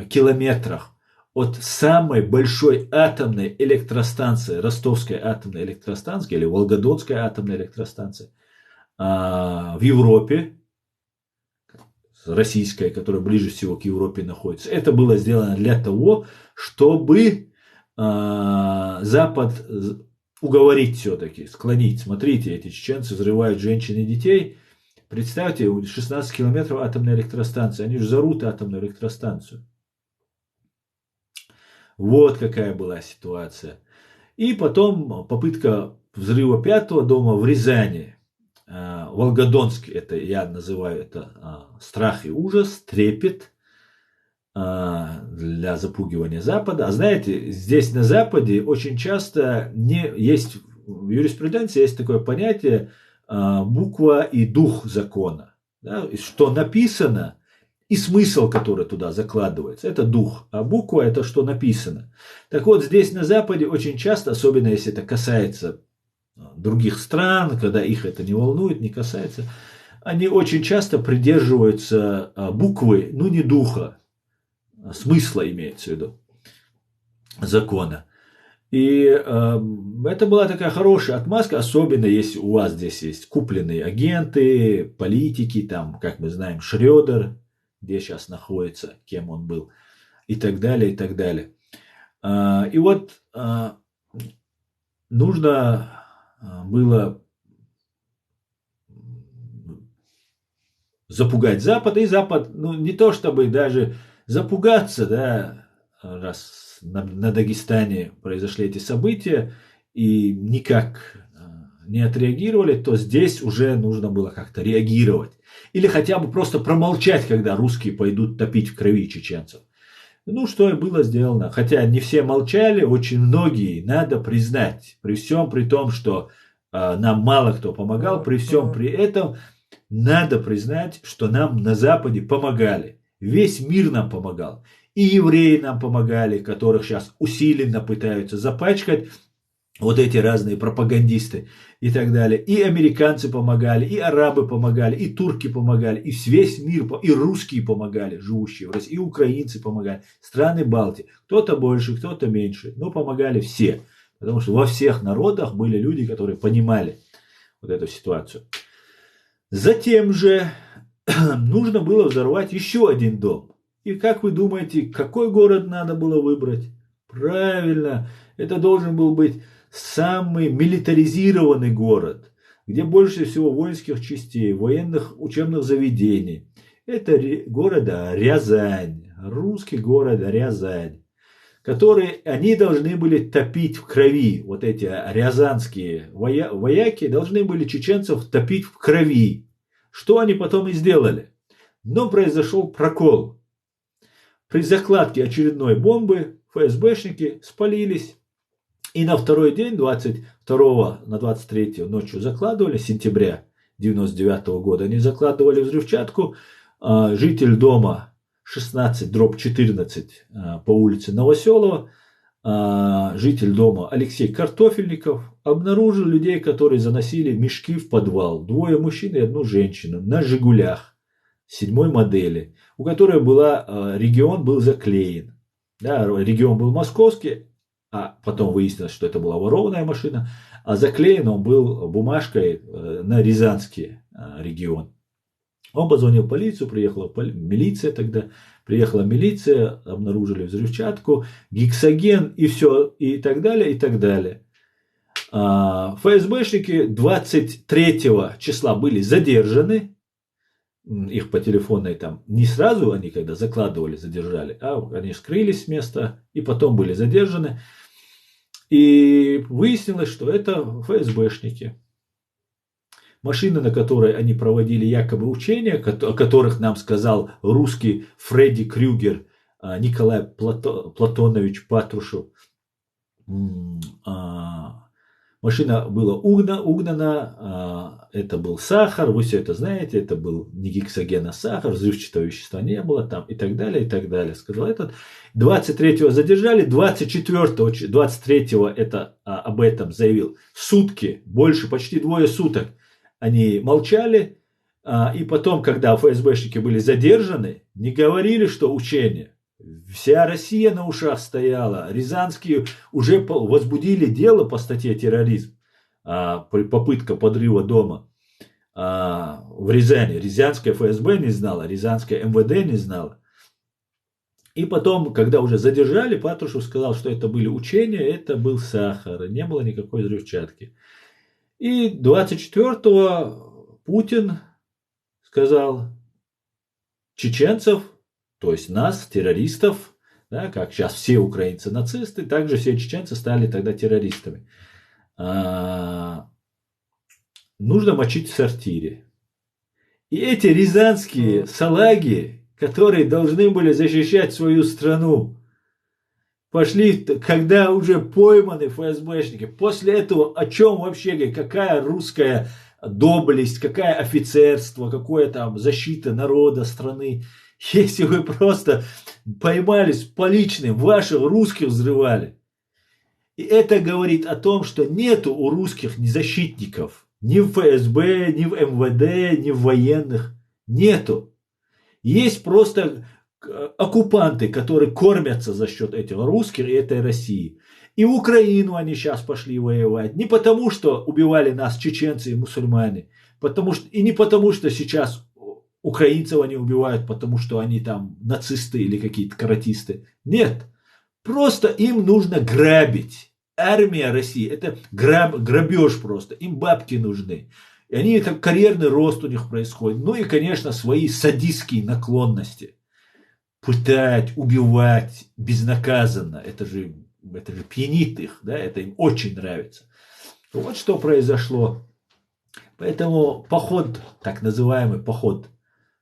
километрах от самой большой атомной электростанции, Ростовской атомной электростанции или Волгодонской атомной электростанции в Европе, российская, которая ближе всего к Европе находится. Это было сделано для того, чтобы Запад уговорить все-таки, склонить. Смотрите, эти чеченцы взрывают женщин и детей. Представьте, 16 километров атомной электростанции. Они же взорвут атомную электростанцию. Вот какая была ситуация. И потом попытка взрыва 5-го дома в Рязани. Волгодонск, это я называю это страх и ужас, трепет для запугивания Запада. А знаете, здесь на Западе очень часто есть в юриспруденции есть такое понятие буква и дух закона. Да? Что написано и смысл, который туда закладывается, это дух, а буква это что написано. Так вот, здесь на Западе очень часто, особенно если это касается других стран, когда их это не волнует, не касается, они очень часто придерживаются буквы, не духа, смысла имеется в виду, закона. И это была такая хорошая отмазка, особенно если у вас здесь есть купленные агенты, политики, там, как мы знаем, Шрёдер, где сейчас находится, кем он был, и так далее, и так далее. И вот нужно было запугать Запад, и Запад, не то чтобы даже запугаться, да, раз на Дагестане произошли эти события и никак не отреагировали, то здесь уже нужно было как-то реагировать. Или хотя бы просто промолчать, когда русские пойдут топить в крови чеченцев. Что и было сделано. Хотя не все молчали, очень многие, надо признать, при всем при том, что нам мало кто помогал, при всем при этом надо признать, что нам на Западе помогали. Весь мир нам помогал. И евреи нам помогали, которых сейчас усиленно пытаются запачкать вот эти разные пропагандисты и так далее. И американцы помогали, и арабы помогали, и турки помогали, и весь мир, и русские помогали, живущие в России, и украинцы помогали, страны Балтии. Кто-то больше, кто-то меньше, но помогали все. Потому что во всех народах были люди, которые понимали вот эту ситуацию. Затем же нужно было взорвать еще один дом. И как вы думаете, какой город надо было выбрать? Правильно, это должен был быть самый милитаризированный город, где больше всего воинских частей, военных учебных заведений, Это города Рязань, русский город Рязань, который они должны были топить в крови. Вот эти рязанские вояки должны были чеченцев топить в крови. Что они потом и сделали. Но произошел прокол. При закладке очередной бомбы ФСБшники спалились. И на второй день, 22 на 23 ночью закладывали, сентября 99 года, они закладывали взрывчатку. Житель дома 16/14 по улице Новоселова, житель дома Алексей Картофельников обнаружил людей, которые заносили мешки в подвал. Двое мужчин и одну женщину на «Жигулях» 7-й модели, у которой регион был заклеен. Да, регион был московский, а потом выяснилось, что это была ворованная машина, а заклеен он был бумажкой на рязанский регион. Он позвонил в полицию, приехала милиция тогда, приехала милиция, обнаружили взрывчатку, гексоген и все, и так далее, и так далее. ФСБшники 23 числа были задержаны, их по телефонной там не сразу они когда закладывали, задержали, а они скрылись с места и потом были задержаны. И выяснилось, что это ФСБшники. Машина, на которой они проводили якобы учения, о которых нам сказал русский Фредди Крюгер, Николай Платонович Патрушев. Машина была угнана, это был сахар, вы все это знаете, это был не гексоген, а сахар, взрывчатого вещества не было там и так далее, и так далее. Сказал этот. 23-го задержали, 24-го, 23-го об этом заявил. Сутки, больше, почти 2 суток они молчали, и потом, когда ФСБшники были задержаны, не говорили, что учение. Вся Россия на ушах стояла. Рязанские уже возбудили дело по статье терроризм. Попытка подрыва дома в Рязани. Рязанская ФСБ не знала, Рязанская МВД не знала. И потом, когда уже задержали, Патрушев сказал, что это были учения, это был сахар, не было никакой взрывчатки. И 24-го Путин сказал, чеченцев, то есть нас, террористов, да, как сейчас все украинцы нацисты, также все чеченцы стали тогда террористами. Нужно мочить в сортире. И эти рязанские салаги, которые должны были защищать свою страну, пошли, когда уже пойманы ФСБшники. После этого о чем вообще говорить? Какая русская доблесть, какая офицерство, какое там защита народа, страны. Если вы просто поймались с поличным, ваших русских взрывали. И это говорит о том, что нету у русских ни защитников. Ни в ФСБ, ни в МВД, ни в военных. Нету. Есть просто оккупанты, которые кормятся за счет этих русских и этой России. И в Украину они сейчас пошли воевать. Не потому, что убивали нас чеченцы и мусульмане. И не потому, что сейчас украинцев они убивают, потому что они там нацисты или какие-то каратисты. Нет. Просто им нужно грабить. Армия России – это грабеж просто. Им бабки нужны. И они, это карьерный рост у них происходит. Ну и, конечно, свои садистские наклонности. Пытать, убивать безнаказанно. Это же пьянит их. Да? Это им очень нравится. Вот что произошло. Поэтому поход, так называемый поход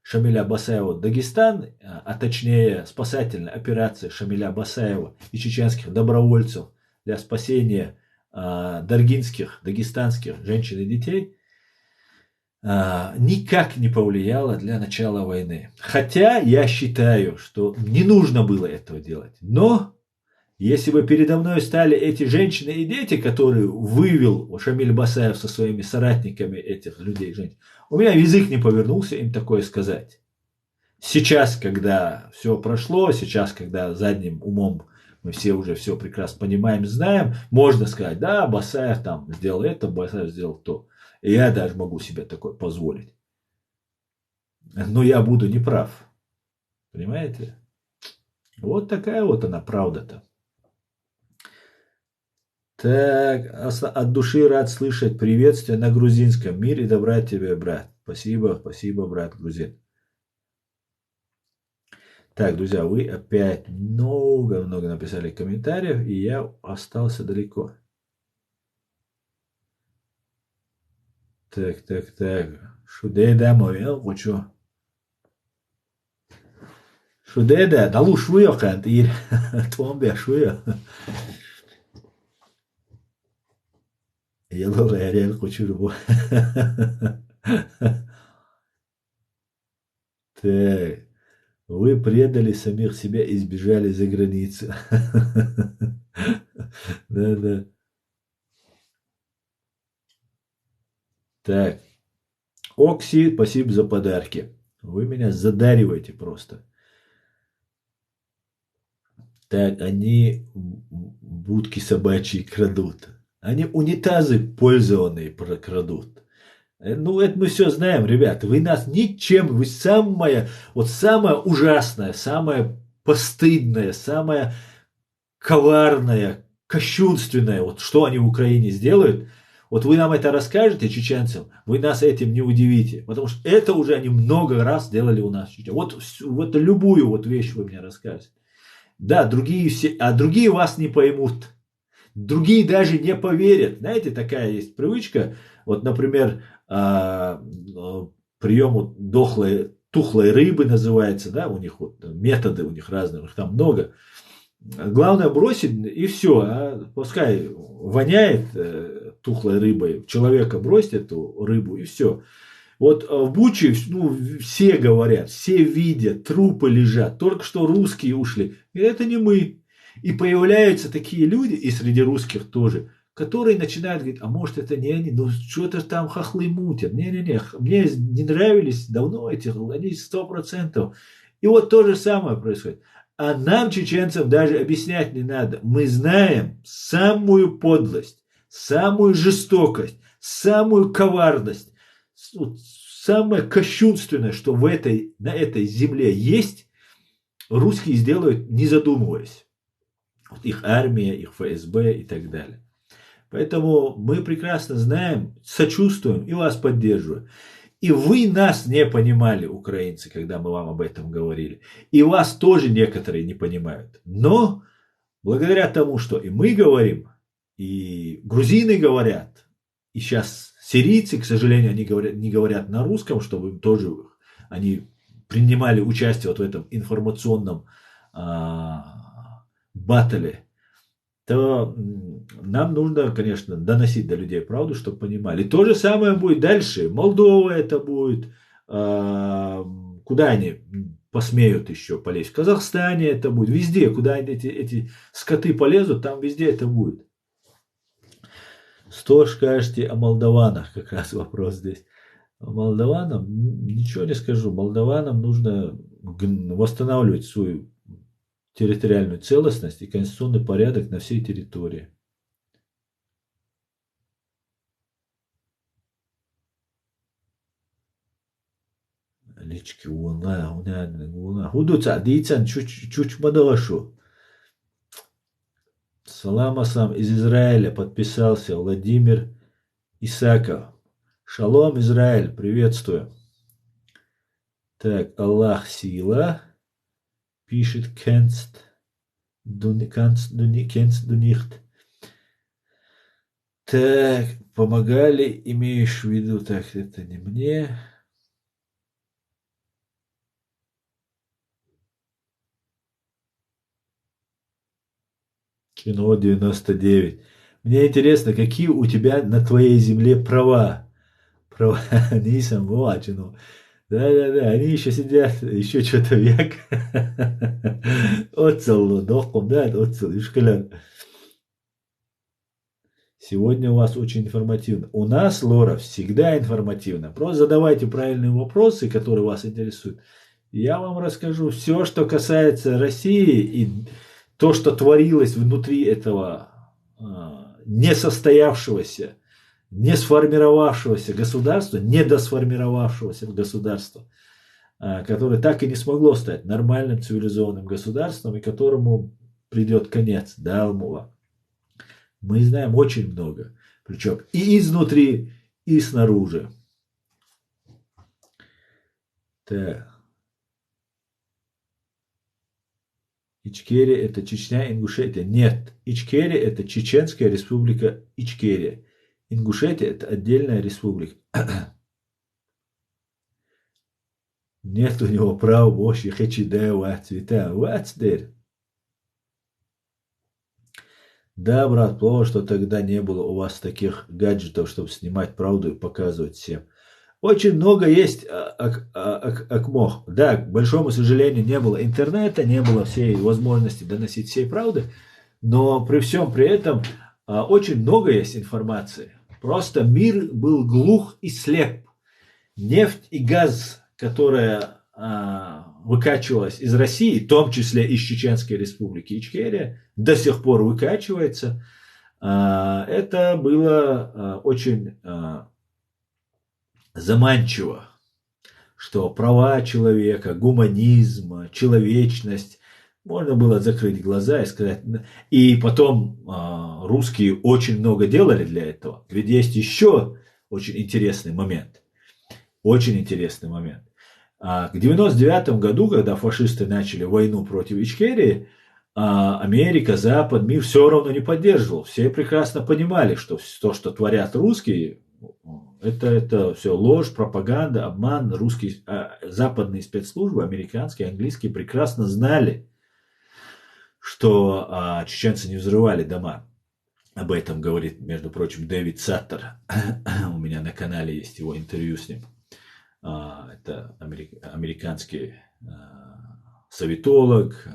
Шамиля Басаева в Дагестан, а точнее спасательная операция Шамиля Басаева и чеченских добровольцев для спасения даргинских, дагестанских женщин и детей, никак не повлияла для начала войны. Хотя я считаю, что не нужно было этого делать. Но если бы передо мной стали эти женщины и дети, которые вывел Шамиль Басаев со своими соратниками этих людей, женщин, у меня язык не повернулся им такое сказать. Сейчас, когда все прошло, сейчас, когда задним умом мы все уже все прекрасно понимаем, знаем, можно сказать, да, Басаев там сделал это, Басаев сделал то. И я даже могу себе такое позволить. Но я буду неправ. Понимаете? Вот такая вот она правда-то. Так, от души рад слышать приветствие на грузинском. Мир и добра тебе, брат. Спасибо, спасибо, брат грузин. Так, друзья, вы опять много-много написали комментариев, и я остался далеко. Так. Шудеда мой, хочу. Шудеда, далу шуя кантир. Твомбе шуя. Ело ререл хочу рубу. Так, вы предали самих себя и сбежали за границу. Да. Так, Окси, спасибо за подарки. Вы меня задариваете просто. Так, они будки собачьи крадут. Они унитазы пользованные прокрадут. Ну, это мы все знаем, ребята. Вы нас ничем, вы самое ужасное, самое постыдное, самое коварное, кощунственное, вот что они в Украине сделают, вот вы нам это расскажете, чеченцам, вы нас этим не удивите. Потому что это уже они много раз делали у нас. Вот любую вот вещь вы мне расскажете. Да, другие вас не поймут. Другие даже не поверят. Знаете, такая есть привычка. Вот, например, прием тухлой рыбы называется, да, у них вот методы у них разные, у них там много. Главное бросить и все, пускай воняет тухлой рыбой, человека бросить эту рыбу и все. Вот в Буче, ну, все говорят, все видят, трупы лежат, только что русские ушли. И это не мы. И появляются такие люди, и среди русских тоже, которые начинают говорить, а может это не они, ну что-то там хохлы мутят. Не-не-не, мне не нравились давно эти, они 100%. И вот то же самое происходит. А нам, чеченцам, даже объяснять не надо. Мы знаем самую подлость, самую жестокость, самую коварность, самое кощунственное, что на этой земле есть, русские сделают, не задумываясь. Вот их армия, их ФСБ и так далее. Поэтому мы прекрасно знаем, сочувствуем и вас поддерживаем. И вы нас не понимали, украинцы, когда мы вам об этом говорили. И вас тоже некоторые не понимают. Но благодаря тому, что и мы говорим, и грузины говорят, и сейчас сирийцы, к сожалению, они не говорят на русском, чтобы им тоже они принимали участие вот в этом информационном баттле, то нам нужно, конечно, доносить до людей правду, чтобы понимали. И то же самое будет дальше. Молдова это будет. Куда они посмеют еще полезть? В Казахстане это будет. Везде, куда эти скоты полезут, там везде это будет. Что скажете о молдаванах? Как раз вопрос здесь. Молдаванам ничего не скажу. Молдаванам нужно восстанавливать свою территориальную целостность и конституционный порядок на всей территории. Лички уна. Худуца, дийцан, чуч мадашу. Салам асам из Израиля подписался Владимир Исаков. Шалом, Израиль, приветствую. Так, Аллах сила. Пишет кенст дунихт. Так, помогали, имеешь в виду, так, это не мне. Кино 99. Мне интересно, какие у тебя на твоей земле права? Права не самого, ну. Да, они еще сидят, еще что-то век. Отцел, дохом, да, отцел, ишкалян. Сегодня у вас очень информативно. У нас, Лора, всегда информативно. Просто задавайте правильные вопросы, которые вас интересуют. Я вам расскажу все, что касается России и то, что творилось внутри этого несостоявшегося, не сформировавшегося государства, недосформировавшегося государства, которое так и не смогло стать нормальным цивилизованным государством и которому придет конец. Далмува. Мы знаем очень много, причем и изнутри, и снаружи. Так. Ичкерия – это Чечня, Ингушетия. Нет, Ичкерия – это Чеченская республика Ичкерия. Ингушетия – это отдельная республика. Нет у него права больше хечидея цвета. Вацдер. Да, брат, плохо, что тогда не было у вас таких гаджетов, чтобы снимать правду и показывать всем. Очень много есть окмох. Да, к большому сожалению, не было интернета, не было всей возможности доносить всей правды, но при всем при этом очень много есть информации. Просто мир был глух и слеп. Нефть и газ, которая выкачивалась из России, в том числе из Чеченской республики Ичкерия, до сих пор выкачивается, это было очень заманчиво, что права человека, гуманизм, человечность, можно было закрыть глаза и сказать. И потом русские очень много делали для этого. Ведь есть еще очень интересный момент. Очень интересный момент. К 99 году, когда фашисты начали войну против Ичкерии, Америка, Запад, мир все равно не поддерживал. Все прекрасно понимали, что то, что творят русские, это все ложь, пропаганда, обман. Русские, западные спецслужбы, американские, английские, прекрасно знали, что чеченцы не взрывали дома. Об этом говорит, между прочим, Дэвид Саттер. У меня на канале есть его интервью с ним. Это американский советолог,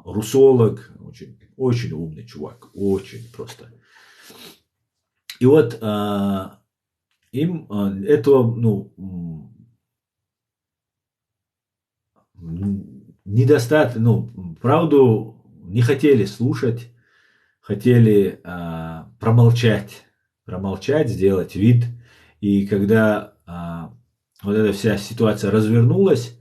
русолог, очень, очень умный чувак, очень просто. И вот им этого, недостаточно, правду не хотели слушать, хотели промолчать, сделать вид. И когда вот эта вся ситуация развернулась,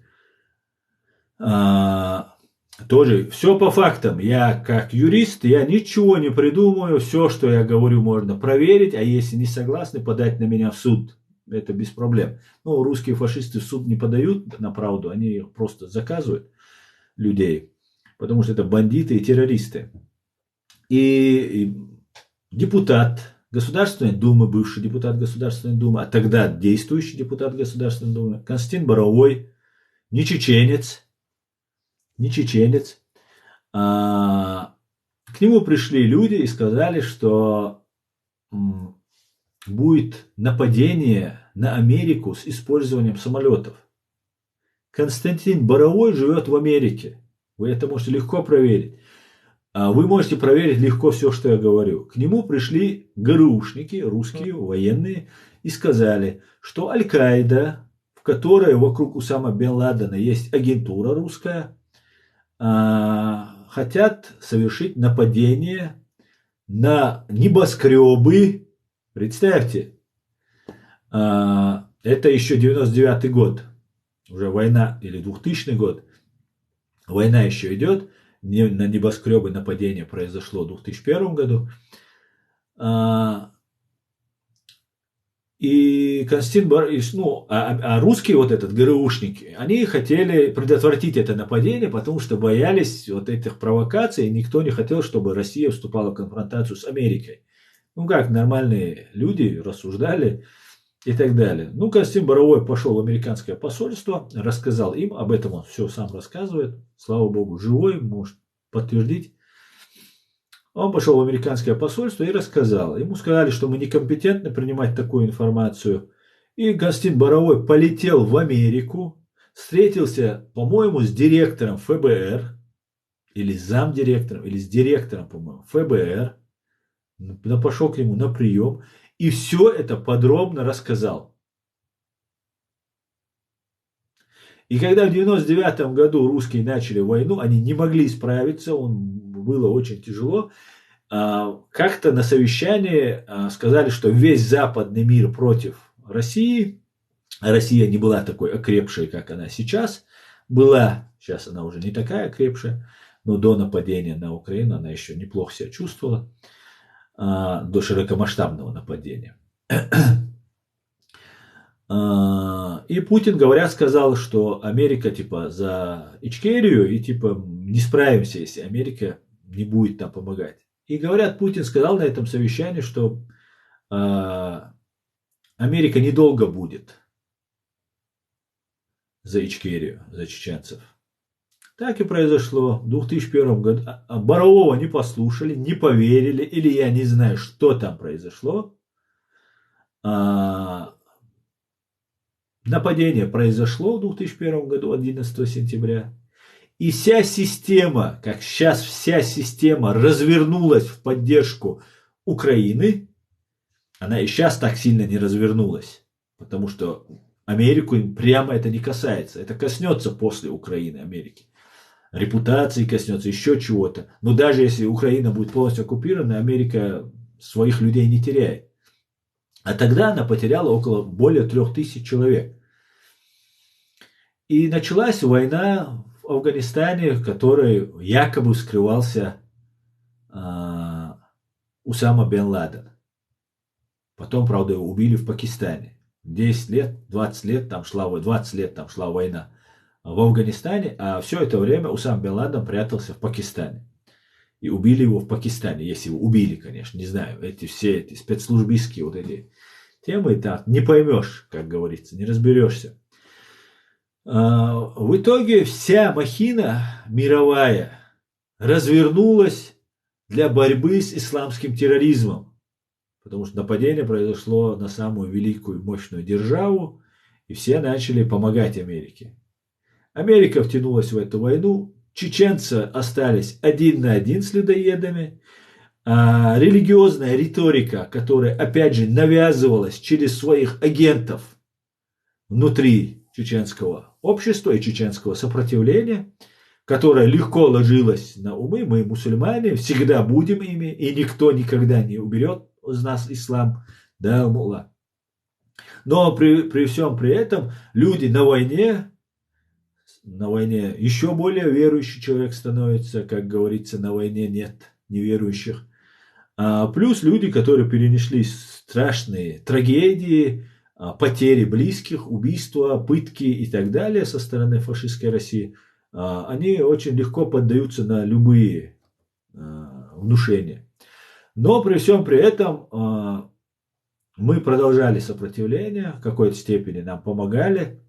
тоже все по фактам. Я как юрист, я ничего не придумаю, все, что я говорю, можно проверить, а если не согласны, подать на меня в суд. Это без проблем. Ну, русские фашисты в суд не подают на правду, они их просто заказывают, людей, потому что это бандиты и террористы. И депутат Государственной Думы, бывший депутат Государственной Думы, а тогда действующий депутат Государственной Думы, Константин Боровой, не чеченец, к нему пришли люди и сказали, что будет нападение на Америку с использованием самолетов. Константин Боровой живет в Америке. Вы это можете легко проверить. Вы можете проверить легко все, что я говорю. К нему пришли ГРУшники, русские, военные, и сказали, что Аль-Каида, в которой вокруг Усама бен Ладена есть агентура русская, хотят совершить нападение на небоскребы. Представьте, это еще 99-й год, уже война, или 2000 год, война еще идет. На небоскребы нападение произошло в 2001 году. И Константин Борович, русские вот этот ГРУшники, они хотели предотвратить это нападение, потому что боялись вот этих провокаций, и никто не хотел, чтобы Россия вступала в конфронтацию с Америкой. Как нормальные люди рассуждали и так далее. Константин Боровой пошел в американское посольство, рассказал им, об этом он все сам рассказывает, слава богу, живой, может подтвердить. Он пошел в американское посольство и рассказал. Ему сказали, что мы некомпетентны принимать такую информацию. И Константин Боровой полетел в Америку, встретился, по-моему, с директором ФБР, или с замдиректором, или с директором, по-моему, ФБР, пошел к нему на прием, и все это подробно рассказал. И когда в 99 году русские начали войну, они не могли справиться, было очень тяжело. Как-то на совещании сказали, что весь западный мир против России. Россия не была такой окрепшей, как она сейчас была. Сейчас она уже не такая окрепшая, но до нападения на Украину она еще неплохо себя чувствовала. До широкомасштабного нападения. И Путин, говорят, сказал, что Америка, типа, за Ичкерию, и, типа, не справимся, если Америка не будет нам помогать. И, говорят, Путин сказал на этом совещании, что Америка недолго будет за Ичкерию, за чеченцев. Так и произошло. В 2001 году Борового не послушали, не поверили, или я не знаю, что там произошло. Нападение произошло в 2001 году, 11 сентября. И вся система, как сейчас вся система развернулась в поддержку Украины, она и сейчас так сильно не развернулась. Потому что Америку прямо это не касается. Это коснется после Украины Америки. Репутации коснется, еще чего-то. Но даже если Украина будет полностью оккупирована, Америка своих людей не теряет. А тогда она потеряла более 3000 человек. И началась война в Афганистане, в которой якобы скрывался Усама бен Ладен. Потом, правда, его убили в Пакистане. 10 лет, 20 лет там шла война в Афганистане, а все это время Усам бен Ладен прятался в Пакистане. И убили его в Пакистане, если его убили, конечно, не знаю. Все эти спецслужбистские вот эти темы, так, не поймешь, как говорится, не разберешься. В итоге вся махина мировая развернулась для борьбы с исламским терроризмом. Потому что нападение произошло на самую великую и мощную державу, и все начали помогать Америке. Америка втянулась в эту войну, чеченцы остались один на один с людоедами, а религиозная риторика, которая опять же навязывалась через своих агентов внутри чеченского общества и чеченского сопротивления, которое легко ложилось на умы, мы мусульмане, всегда будем ими, и никто никогда не уберет из нас ислам, да, мулла. Но при всем при этом люди на войне еще более верующий человек становится, как говорится, на войне нет неверующих. Плюс люди, которые перенесли страшные трагедии, потери близких, убийства, пытки и так далее со стороны фашистской России, они очень легко поддаются на любые внушения. Но при всем при этом мы продолжали сопротивление, в какой-то степени нам помогали,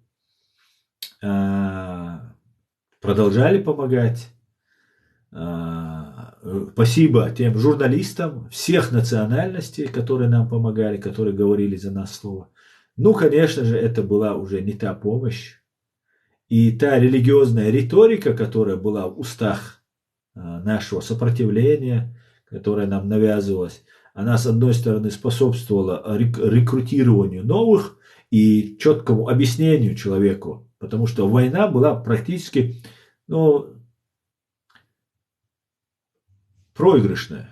продолжали помогать. Спасибо тем журналистам всех национальностей, которые нам помогали, которые говорили за нас слово. Ну, конечно же, это была уже не та помощь. И та религиозная риторика, которая была в устах нашего сопротивления, которая нам навязывалась, она, с одной стороны, способствовала рекрутированию новых и четкому объяснению человеку. Потому что война была практически, проигрышная.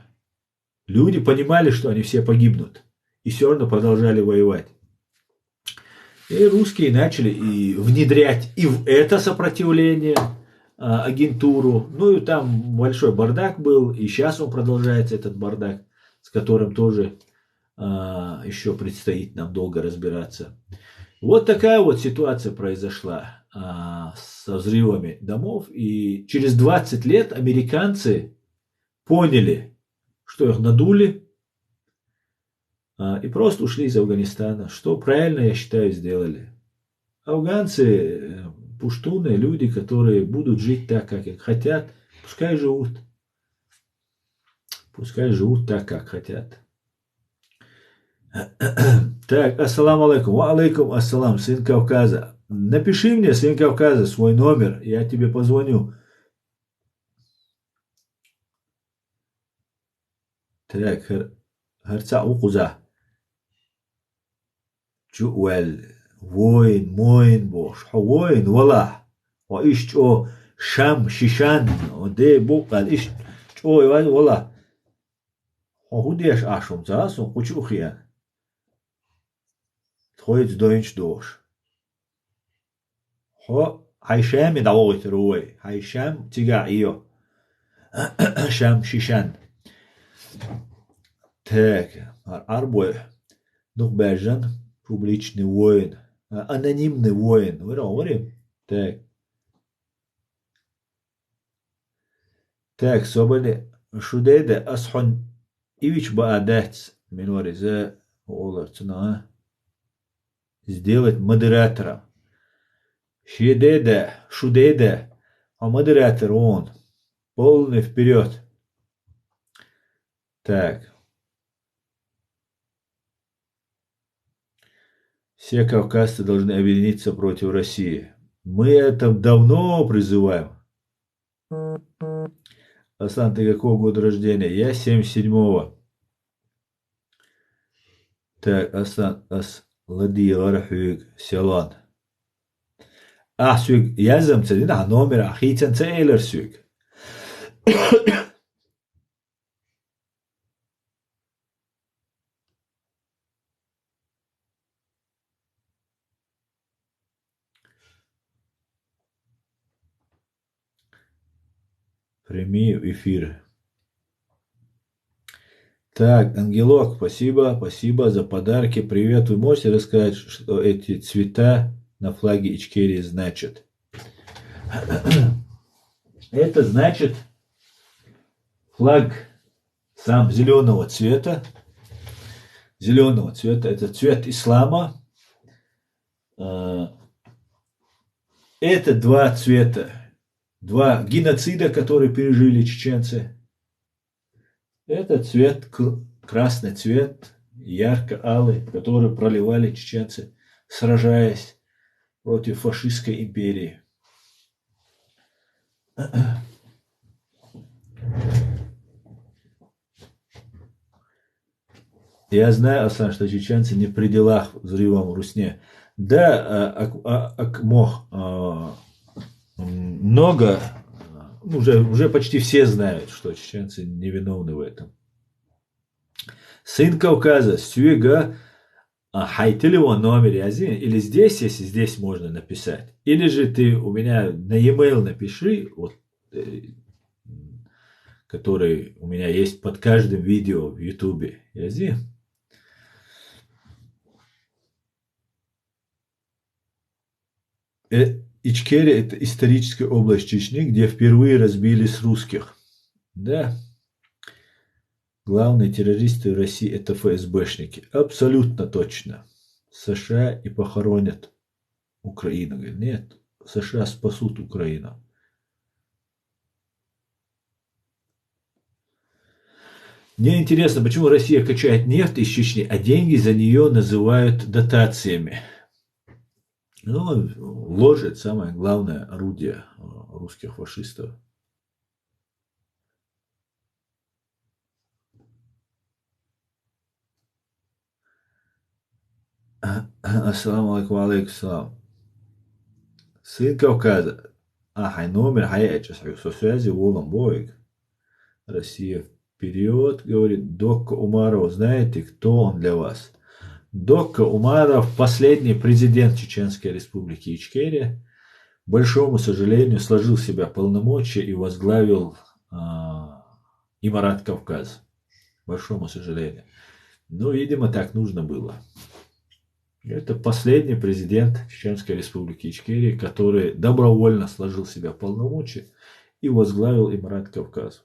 Люди понимали, что они все погибнут. И все равно продолжали воевать. И русские начали и внедрять и в это сопротивление агентуру. Ну и там большой бардак был. И сейчас он продолжается, этот бардак, с которым тоже еще предстоит нам долго разбираться. Вот такая вот ситуация произошла со взрывами домов. И через 20 лет американцы поняли, что их надули, и просто ушли из Афганистана, что правильно, я считаю, сделали. Афганцы, пуштуны, люди, которые будут жить так, как их хотят, пускай живут. Пускай живут так, как хотят. Так, ассаламу алейкум. Ва алейкум ассалам, сын Кавказа. Напиши мне, сын Кавказа, свой номер, я тебе позвоню. Так, Харца Укуза. Чуэл, воин, моин, бош, воин, вала. Ва иш чо шам, шишан, де букал, иш чо вала. Худеш ашум, засум, кучухия. Тхоиц доинч дош. Хо, хайшами давогит руй, хайшам тига ио. Шам, шишан. Так, арбой. Нухбержан, публичный воин. Анонимный воин. Говорим. Так. Так, собали. Шудейда асхон ивич баадать. Минори за оларцына. Сделать модератором. Шудейда. А модератор он. Полный вперед. Так. Все кавказцы должны объединиться против России. Мы это давно призываем. Аслан, ты какого года рождения? Я 77-го. Так, Аслан, Лади, Лархюк, Селан. Сюк, язам цедина, номер ахитан цейлер сюк. Прими эфир. Так, Ангелок, спасибо за подарки. Привет. Вы можете рассказать, что эти цвета на флаге Ичкерии значат? Это значит флаг сам зеленого цвета. Зеленого цвета. Это цвет ислама. Это два цвета. Два геноцида, которые пережили чеченцы. Это цвет, красный цвет, ярко-алый, который проливали чеченцы, сражаясь против фашистской империи. Я знаю, Асан, что чеченцы не при делах взрывом в Русне. Да, много, уже почти все знают, что чеченцы невиновны в этом. Сын Кавказа, Сюега, хайтили он номер язин, или здесь, если здесь можно написать, или же ты у меня на e-mail напиши, вот, который у меня есть под каждым видео в Ютубе. Язин. Ичкерия – это историческая область Чечни, где впервые разбили с русских. Да. Главные террористы в России – это ФСБшники. Абсолютно точно. США и похоронят Украину. Говорит, нет, США спасут Украину. Мне интересно, почему Россия качает нефть из Чечни, а деньги за нее называют дотациями. Ну, ложь – самое главное орудие русских фашистов. Ассаламу алейкум, алейкум салам. Сын Кавказа. Хай номер, хай со связи, волом боек. Россия вперед, говорит Докка Умаров. Знаете, кто он для вас? Докка Умаров, последний президент Чеченской республики Ичкерия, к большому сожалению, сложил в себя полномочия и возглавил Имарат Кавказ. К большому сожалению. Но, видимо, так нужно было. Это последний президент Чеченской республики Ичкерия, который добровольно сложил в себя полномочия и возглавил Имарат Кавказ.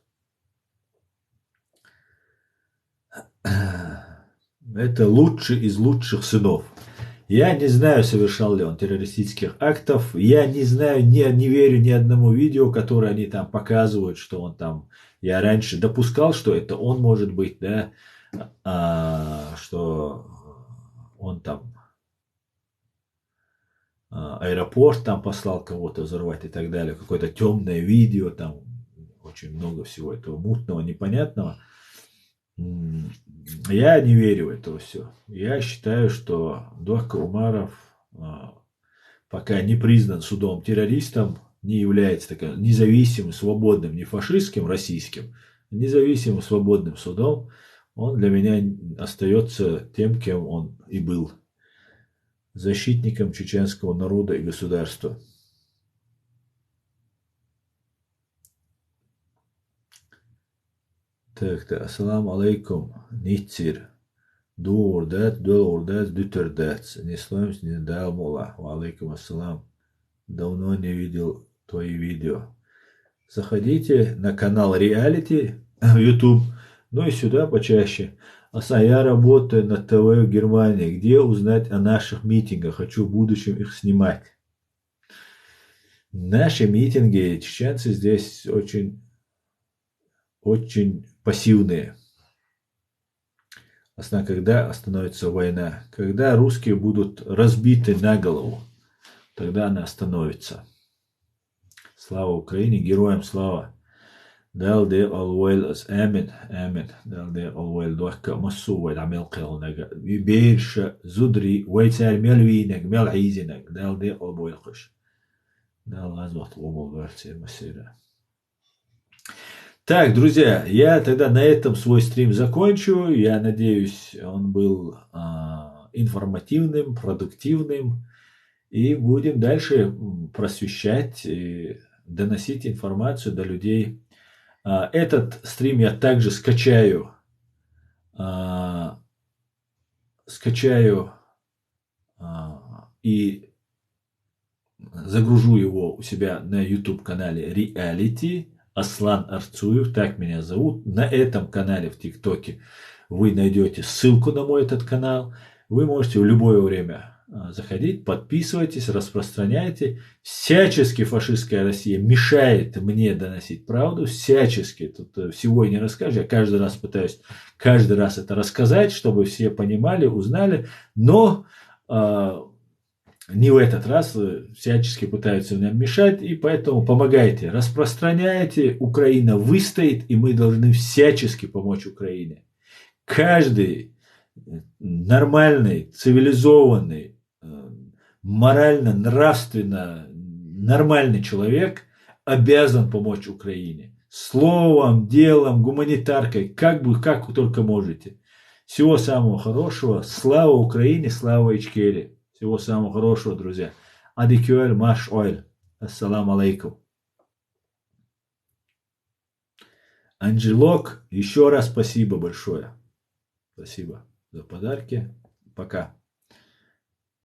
Это лучший из лучших сынов. Я не знаю, совершал ли он террористических актов. Я не знаю, не верю ни одному видео, которое они там показывают, что он там... Я раньше допускал, что это он может быть, да, что он там аэропорт там послал кого-то взорвать и так далее. Какое-то темное видео, там очень много всего этого мутного, непонятного. Я не верю в это все. Я считаю, что Докка Умаров пока не признан судом террористом, не является таким независимым, свободным, не фашистским, российским, независимым, свободным судом. Он для меня остается тем, кем он и был. Защитником чеченского народа и государства. Так, ассаламу алейкум, Ницир. Дурдет, дурдет, дютердец. Не слоимся, не дал мула. Алейкум ассалам. Давно не видел твои видео. Заходите на канал Реалити в YouTube, ну и сюда почаще. Я работаю на ТВ в Германии. Где узнать о наших митингах? Хочу в будущем их снимать. Наши митинги, чеченцы здесь очень, очень пассивные. Основно, когда остановится война, когда русские будут разбиты на голову, тогда она остановится. Слава Украине, героям слава. Дал де алвейл as амин, амин. Дал де алвейл дуака массу вайл амел қилнага. Бирша зудри вайцар мелвинак, мелхизинак. Дал де алвейл хуш. Дал азват ломал версия массира. Так, друзья, я тогда на этом свой стрим закончу. Я надеюсь, он был информативным, продуктивным. И будем дальше просвещать, и доносить информацию до людей. Этот стрим я также скачаю и загружу его у себя на YouTube-канале Reality. Аслан Арцуев, так меня зовут. На этом канале в ТикТоке вы найдете ссылку на мой этот канал. Вы можете в любое время заходить, подписывайтесь, распространяйте. Всячески фашистская Россия мешает мне доносить правду. Всячески. Тут всего и не расскажешь. Я каждый раз пытаюсь это рассказать, чтобы все понимали, узнали. Но не в этот раз всячески пытаются нам мешать, и поэтому помогайте, распространяйте, Украина выстоит, и мы должны всячески помочь Украине. Каждый нормальный, цивилизованный, морально, нравственно нормальный человек обязан помочь Украине. Словом, делом, гуманитаркой, как только можете. Всего самого хорошего. Слава Украине, слава Ичкерии. Всего самого хорошего, друзья. Адикюэль маш ойл. Ассаламу алейкум. Анджелок, еще раз спасибо большое. Спасибо за подарки. Пока.